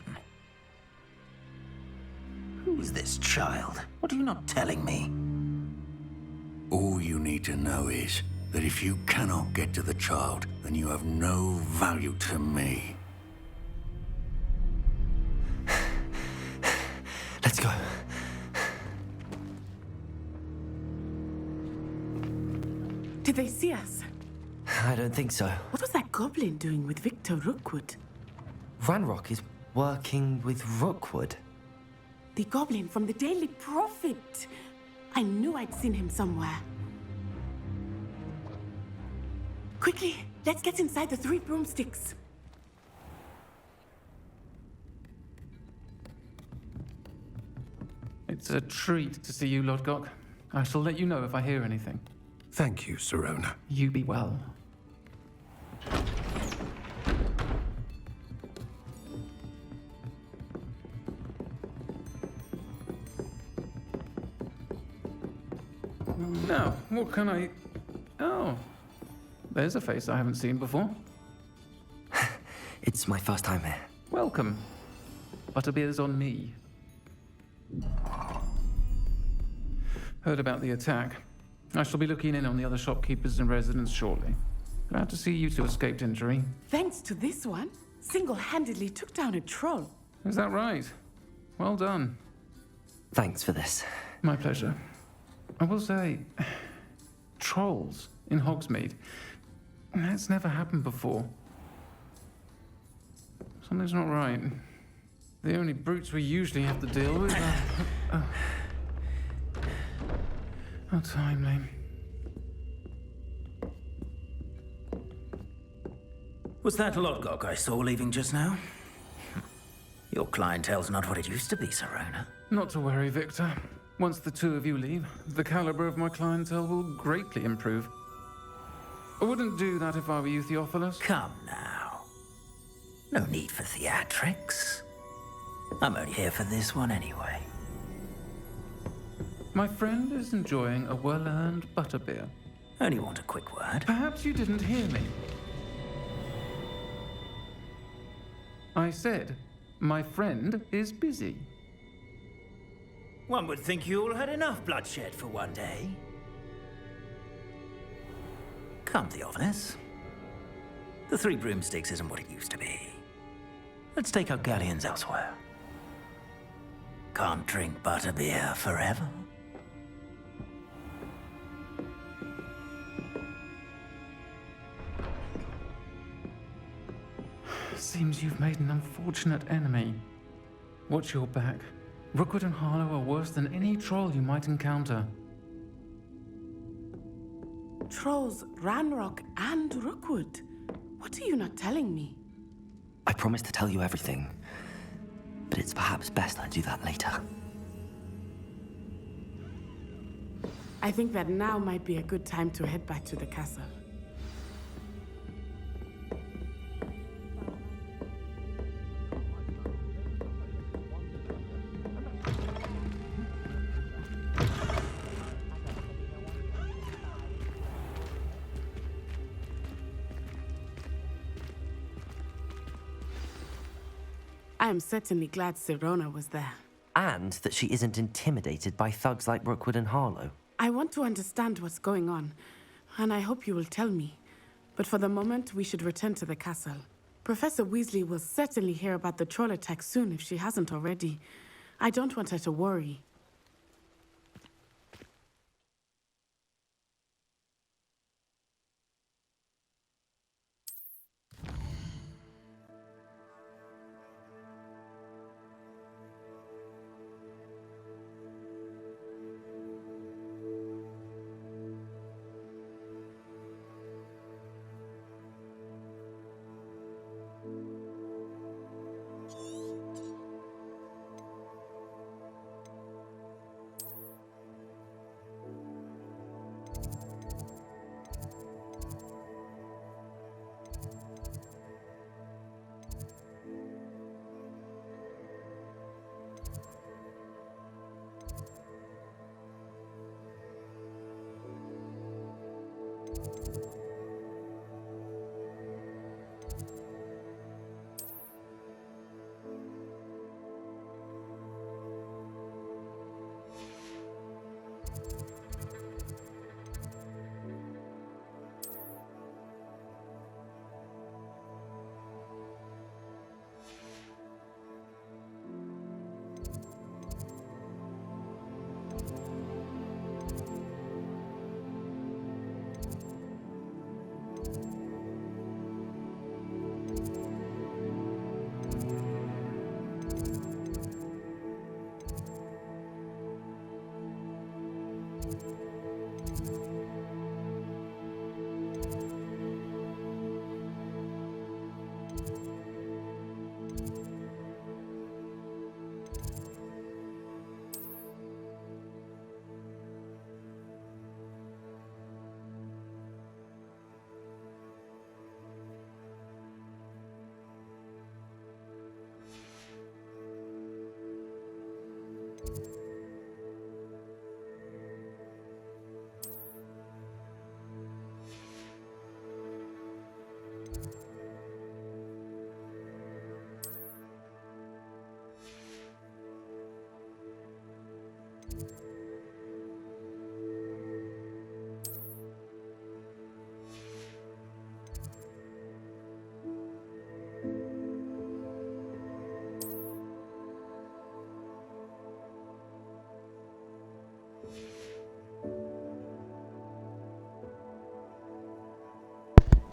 Who is this child? What are you not telling me? All you need to know is that if you cannot get to the child, then you have no value to me. Let's go. Did they see us? I don't think so. What was that goblin doing with Victor Rookwood? Ranrock is working with Rookwood. The goblin from the Daily Prophet. I knew I'd seen him somewhere. Quickly, let's get inside the Three Broomsticks. It's a treat to see you, Lodgok. I shall let you know if I hear anything. Thank you, Serona. You be well. Now, what can I... Oh, there's a face I haven't seen before. It's my first time here. Welcome. Butterbeer's on me. Heard about the attack. I shall be looking in on the other shopkeepers and residents shortly. Glad to see you two escaped injury. Thanks to this one, single-handedly took down a troll. Is that right? Well done. Thanks for this. My pleasure. I will say, trolls in Hogsmeade. That's never happened before. Something's not right. The only brutes we usually have to deal with are... How timely. Was that Lodgok I saw leaving just now? Your clientele's not what it used to be, Serona. Not to worry, Victor. Once the two of you leave, the caliber of my clientele will greatly improve. I wouldn't do that if I were you, Theophilus. Come now. No need for theatrics. I'm only here for this one anyway. My friend is enjoying a well-earned butterbeer. Only want a quick word. Perhaps you didn't hear me. I said, my friend is busy. One would think you all had enough bloodshed for one day. Come, Theophilus. The Three Broomsticks isn't what it used to be. Let's take our galleons elsewhere. Can't drink butterbeer forever. Seems you've made an unfortunate enemy. Watch your back. Rookwood and Harlow are worse than any troll you might encounter. Trolls, Ranrock, and Rookwood. What are you not telling me? I promised to tell you everything, but it's perhaps best I do that later. I think that now might be a good time to head back to the castle. I am certainly glad Serona was there. And that she isn't intimidated by thugs like Rookwood and Harlow. I want to understand what's going on, and I hope you will tell me. But for the moment, we should return to the castle. Professor Weasley will certainly hear about the troll attack soon if she hasn't already. I don't want her to worry.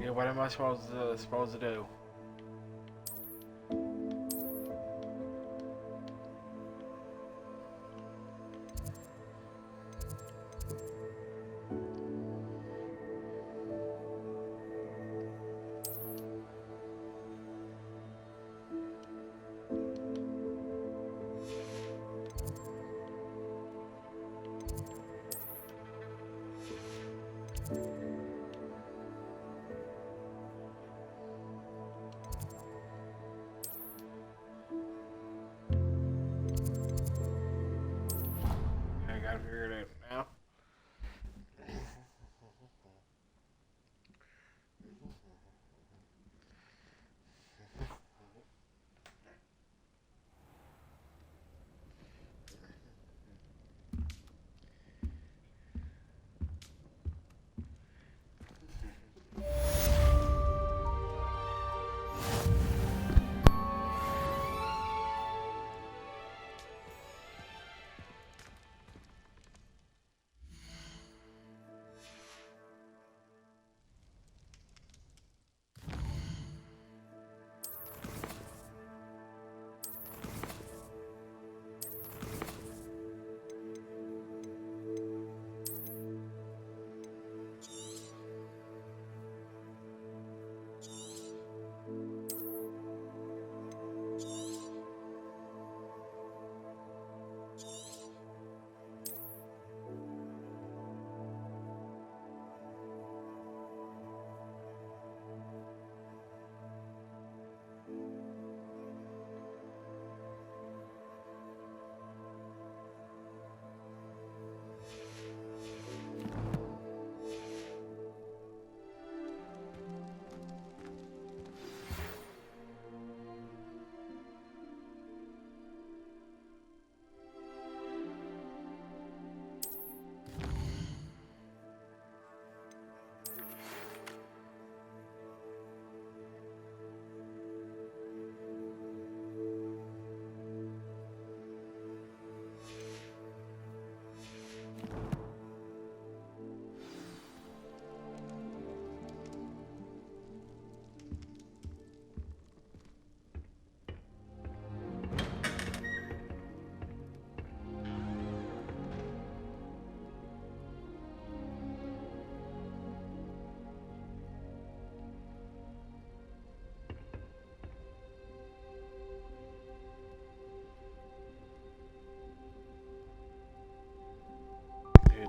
Yeah, what am I supposed to do?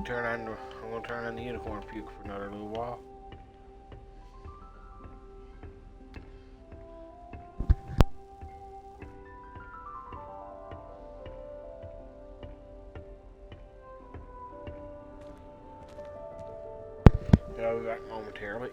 I'm gonna turn on the unicorn puke for another little while. Yeah, I'll be back momentarily.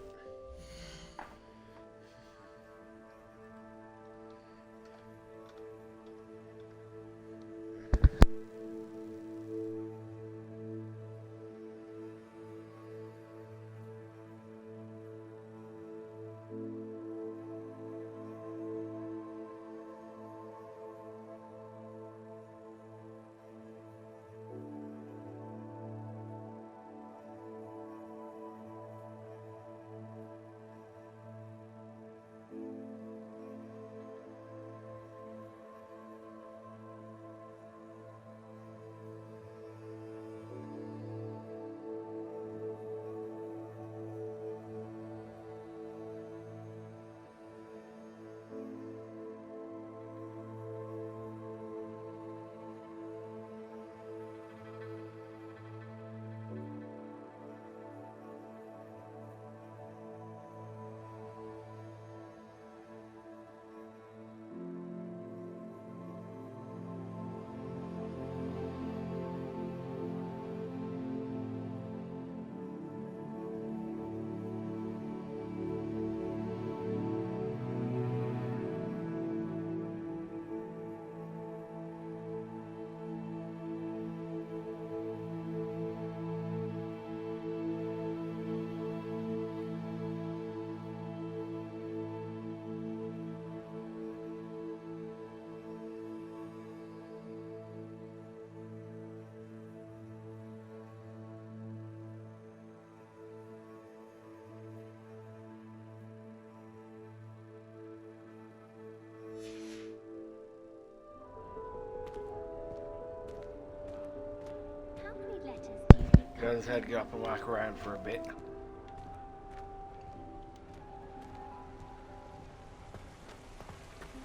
Guns had to get up and walk around for a bit.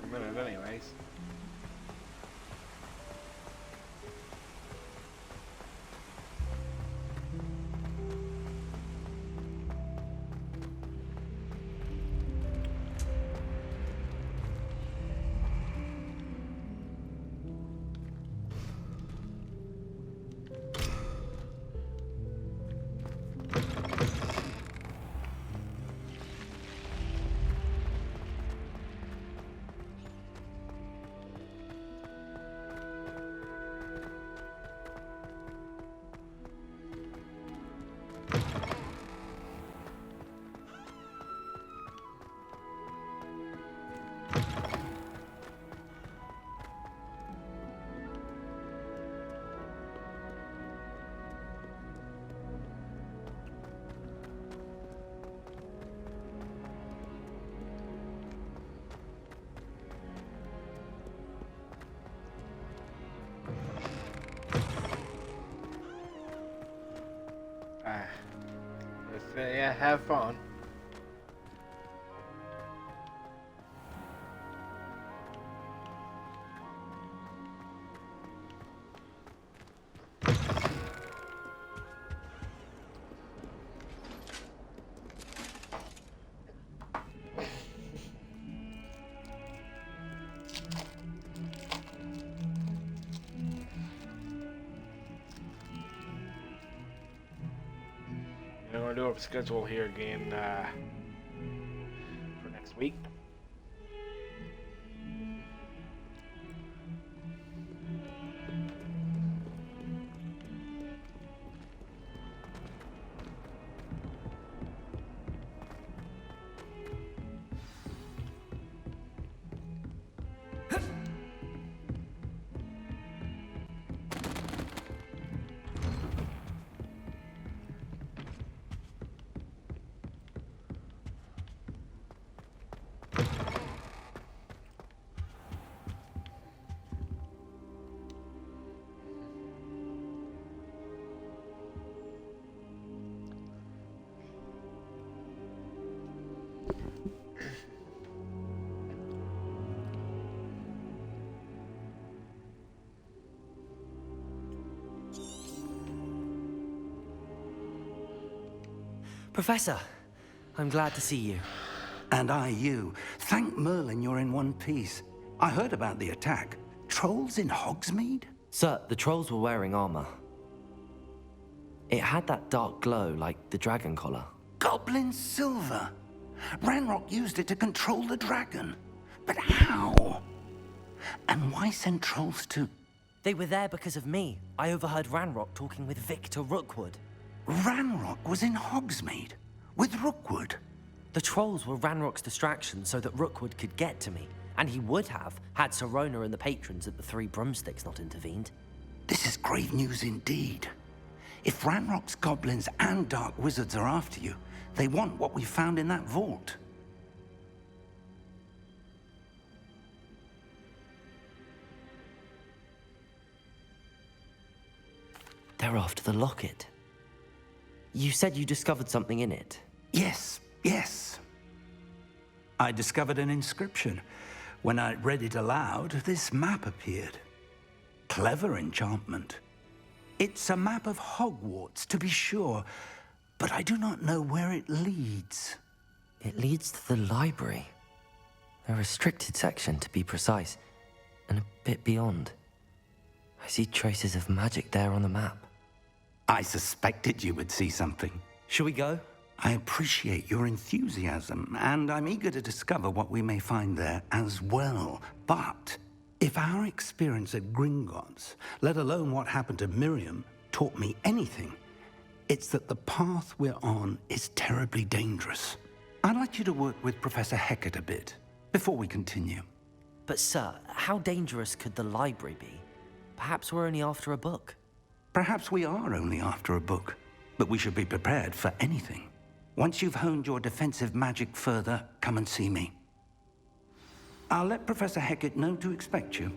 For a minute, anyways. Yeah, have fun. I'm going to do a schedule here again for next week. Professor, I'm glad to see you. And I you. Thank Merlin you're in one piece. I heard about the attack. Trolls in Hogsmeade? Sir, the trolls were wearing armor. It had that dark glow like the dragon collar. Goblin silver. Ranrock used it to control the dragon. But how? And why send trolls to... They were there because of me. I overheard Ranrock talking with Victor Rookwood. Ranrock was in Hogsmeade? With Rookwood? The trolls were Ranrock's distraction so that Rookwood could get to me. And he would have, had Sirona and the patrons at the Three Broomsticks not intervened. This is grave news indeed. If Ranrock's goblins and dark wizards are after you, they want what we found in that vault. They're after the locket. You said you discovered something in it. Yes, yes. I discovered an inscription. When I read it aloud, this map appeared. Clever enchantment. It's a map of Hogwarts, to be sure, but I do not know where it leads. It leads to the library. A restricted section, to be precise, and a bit beyond. I see traces of magic there on the map. I suspected you would see something. Shall we go? I appreciate your enthusiasm, and I'm eager to discover what we may find there as well. But if our experience at Gringotts, let alone what happened to Miriam, taught me anything, it's that the path we're on is terribly dangerous. I'd like you to work with Professor Hecat a bit before we continue. But sir, how dangerous could the library be? Perhaps we're only after a book. Perhaps we are only after a book, but we should be prepared for anything. Once you've honed your defensive magic further, come and see me. I'll let Professor Hecat know to expect you.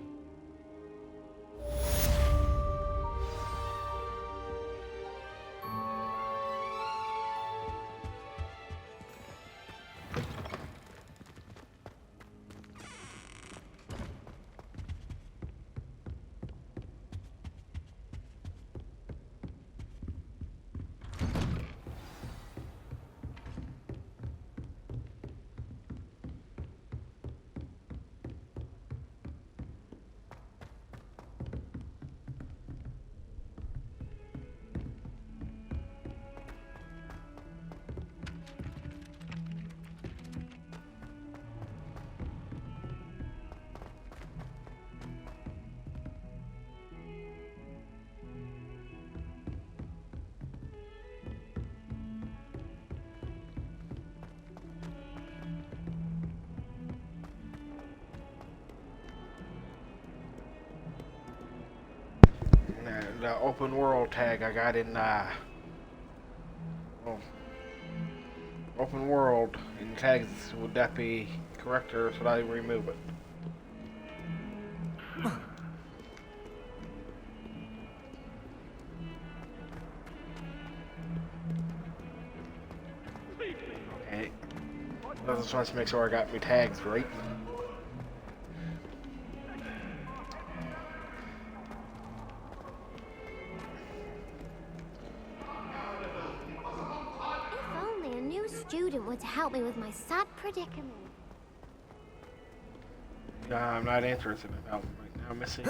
The open world tag I got in open world in tags, would that be correct or should I remove it? Okay. I just want to make sure I got my tags right. Student would help me with my sad predicament. I'm not interested in that one right now, Missy.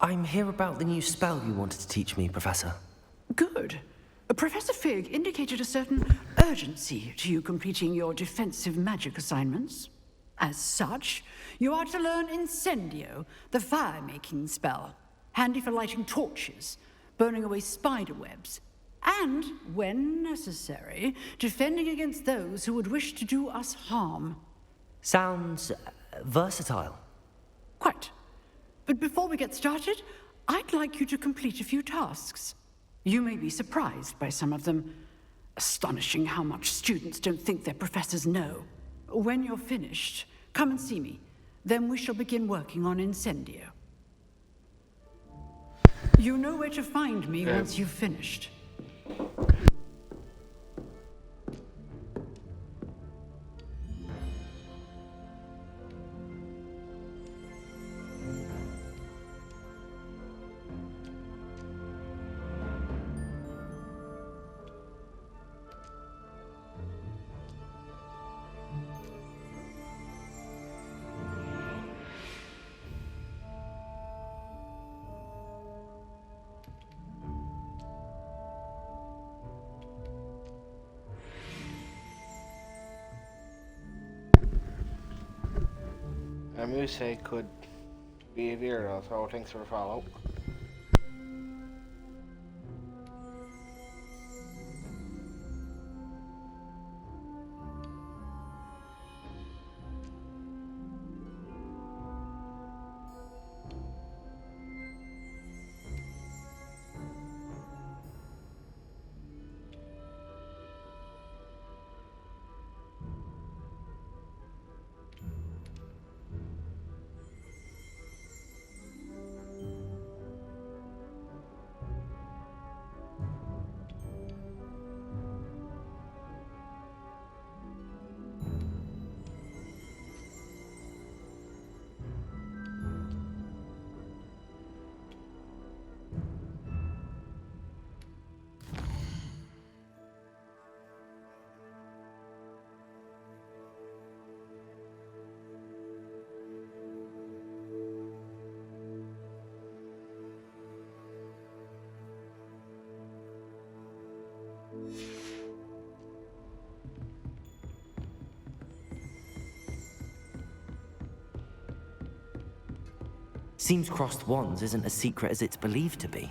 I'm here about the new spell you wanted to teach me, Professor. Good. Professor Fig indicated a certain urgency to you completing your defensive magic assignments. As such, you are to learn Incendio, the fire-making spell. Handy for lighting torches, burning away spider webs, and, when necessary, defending against those who would wish to do us harm. Sounds versatile. Quite. But before we get started, I'd like you to complete a few tasks. You may be surprised by some of them. Astonishing how much students don't think their professors know. When you're finished, come and see me. Then we shall begin working on Incendio. You know where to find me once you've finished. music could be a weirdo, so thanks for the follow. Seems crossed wands isn't as secret as it's believed to be.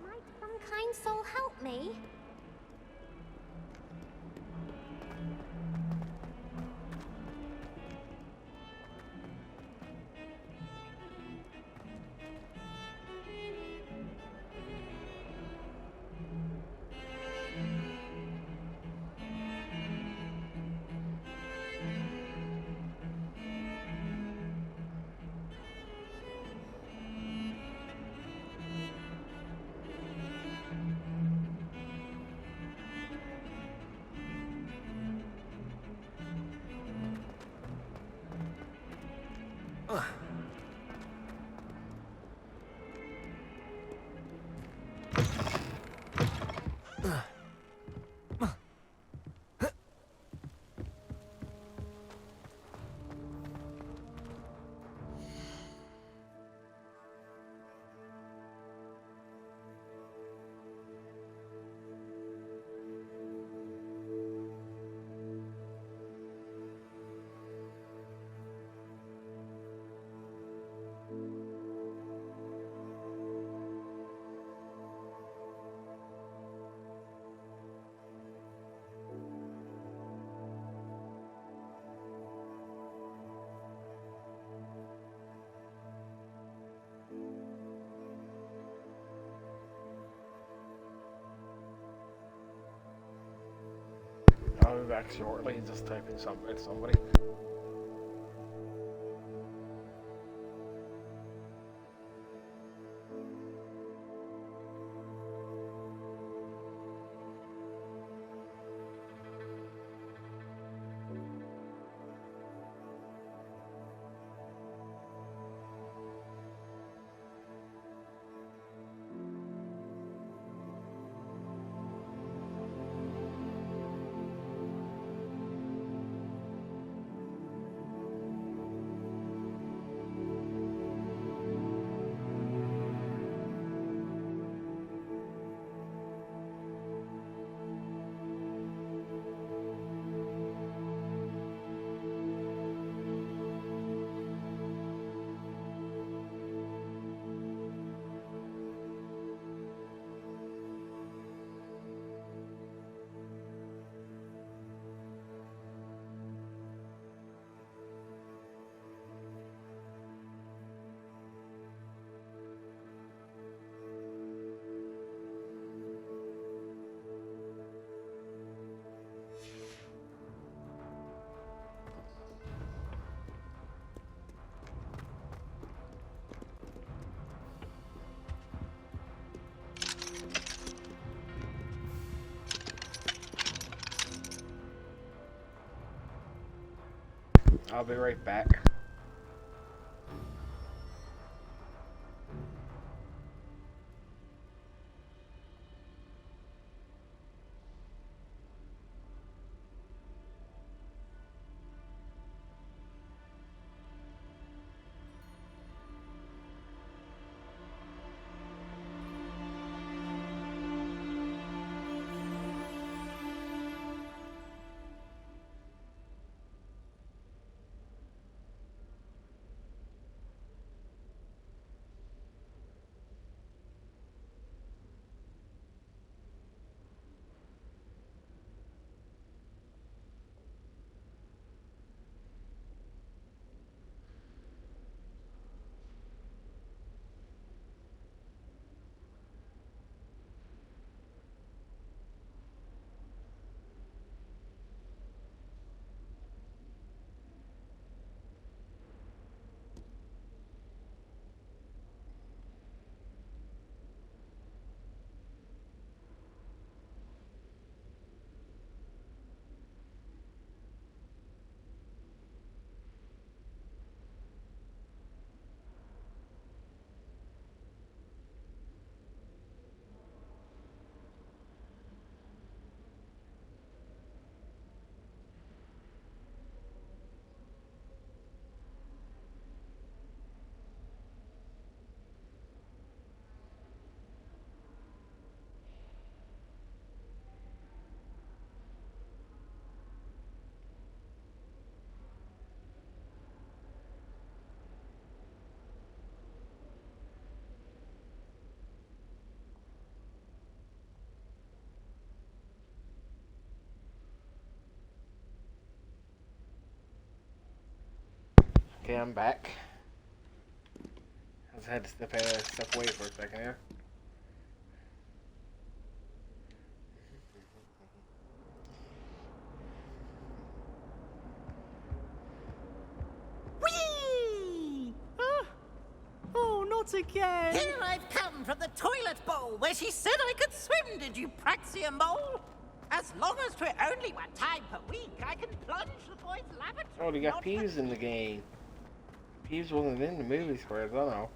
Might some kind soul help me? I'll be back shortly, just typing something at somebody. I'll be right back. Okay, I'm back. I just had to step away for a second here. Whee! Oh, not again! Here I've come from the toilet bowl where she said I could swim, did you praxia mole? As long as 'twere only 1 time per week, I can plunge the boy's lavatory. Oh, they got Peeves in the game. Peeves wasn't in the movie squares, I don't know.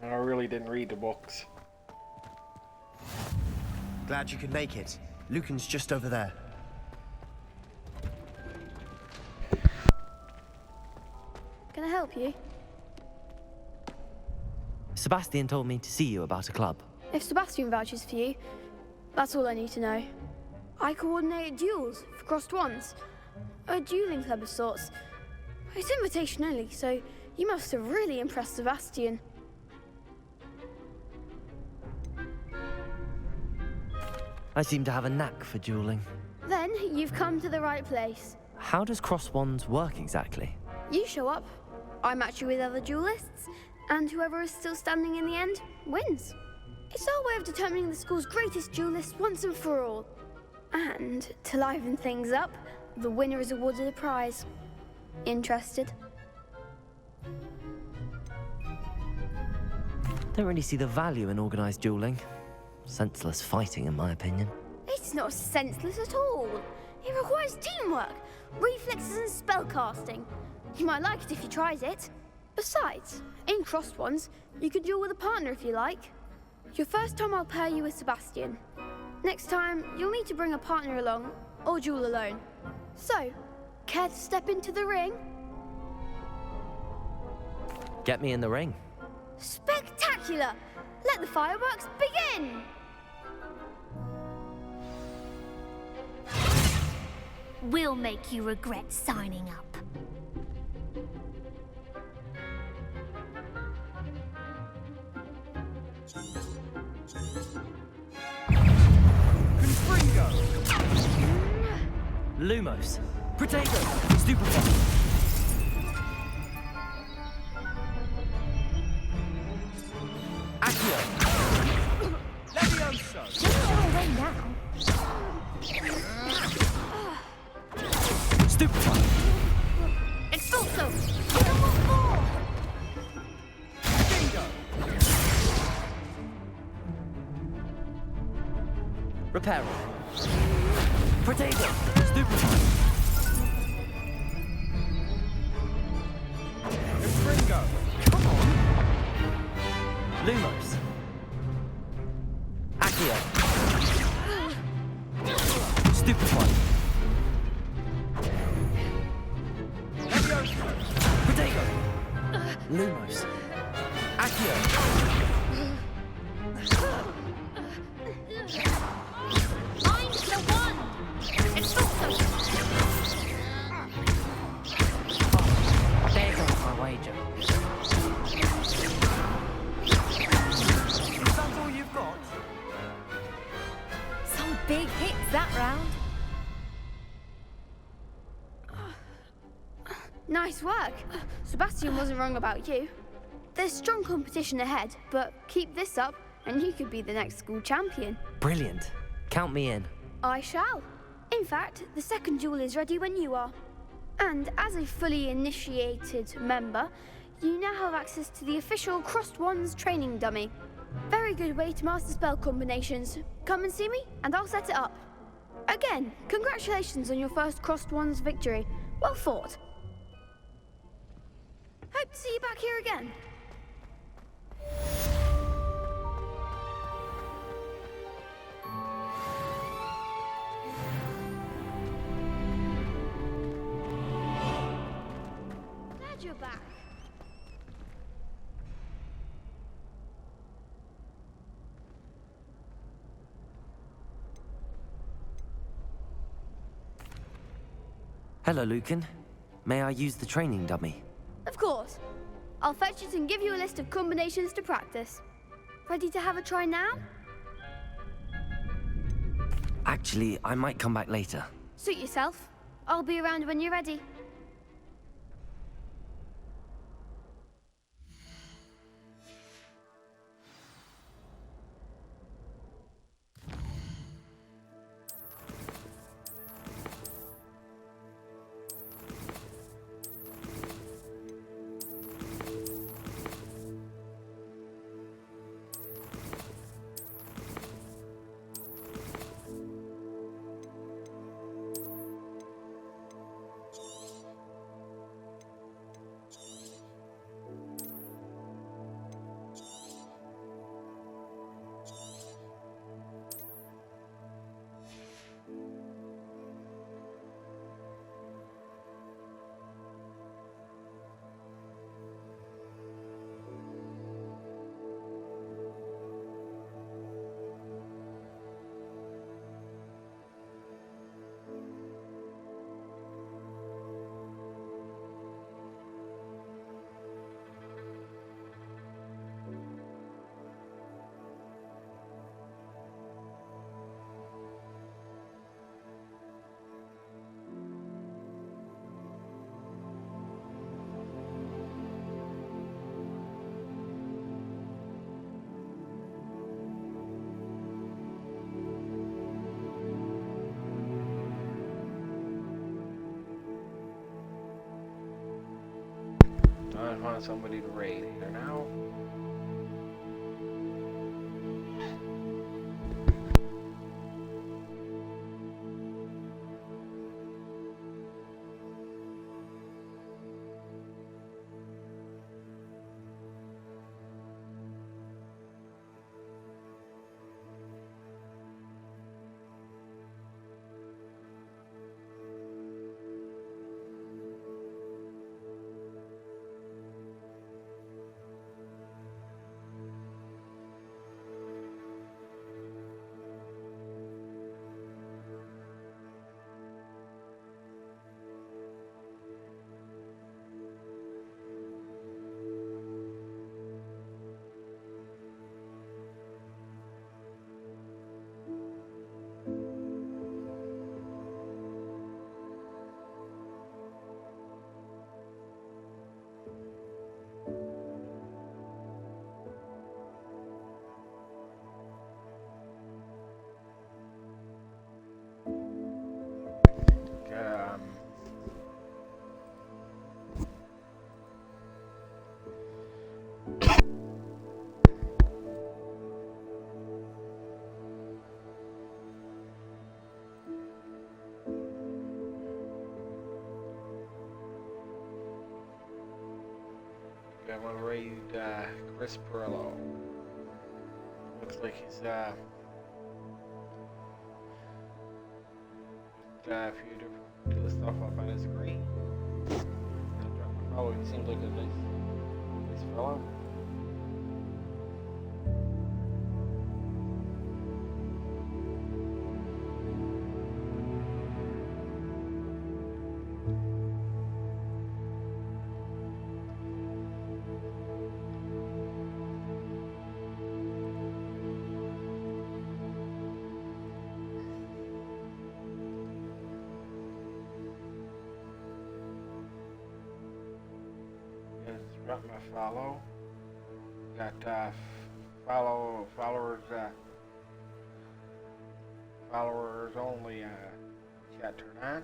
I really didn't read the books. Glad you could make it. Lucan's just over there. Can I help you? Sebastian told me to see you about a club. If Sebastian vouches for you, that's all I need to know. I coordinate duels for crossed ones. A dueling club of sorts. It's invitation only, so you must have really impressed Sebastian. I seem to have a knack for dueling. Then you've come to the right place. How does cross wands work exactly? You show up, I match you with other duelists, and whoever is still standing in the end wins. It's our way of determining the school's greatest duelist once and for all. And to liven things up, the winner is awarded a prize. Interested? Don't really see the value in organised dueling. Senseless fighting, in my opinion. It's not senseless at all. It requires teamwork, reflexes and spellcasting. You might like it if you tried it. Besides, in crossed ones, you could duel with a partner if you like. Your first time I'll pair you with Sebastian. Next time, you'll need to bring a partner along, or duel alone. So, care to step into the ring? Get me in the ring. Spectacular! Let the fireworks begin! We'll make you regret signing up. Confringo! Lumos! Potato! Stupefy! Accio! Levioso! Don't go away now. Stupefy! Expulso! Bingo! Reparo! Potato! Stupefy! Confringo! Come on! Lumos! Accio! Stupefy! Potato! Lumos! Accio! I'm the one! Expulso! There goes my wager. Is that all you've got? Some big hits that round. Nice work. Sebastian wasn't wrong about you. There's strong competition ahead, but keep this up and you could be the next school champion. Brilliant. Count me in. I shall. In fact, the second duel is ready when you are. And as a fully initiated member, you now have access to the official Crossed Wands training dummy. Very good way to master spell combinations. Come and see me, and I'll set it up. Again, congratulations on your first Crossed Wands victory. Well fought. Hope to see you back here again. Glad you're back. Hello, Lucan. May I use the training dummy? Of course. I'll fetch it and give you a list of combinations to practice. Ready to have a try now? Actually, I might come back later. Suit yourself. I'll be around when you're ready. Trying to find somebody to raid here now. I'm gonna raid Chris Perlow. Looks like he's got a few different stuff up on his screen. Oh, he seems like a nice fella. Got my follow. Got followers only chat turn on.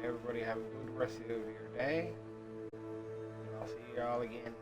Everybody have a good rest of your day. I'll see you all again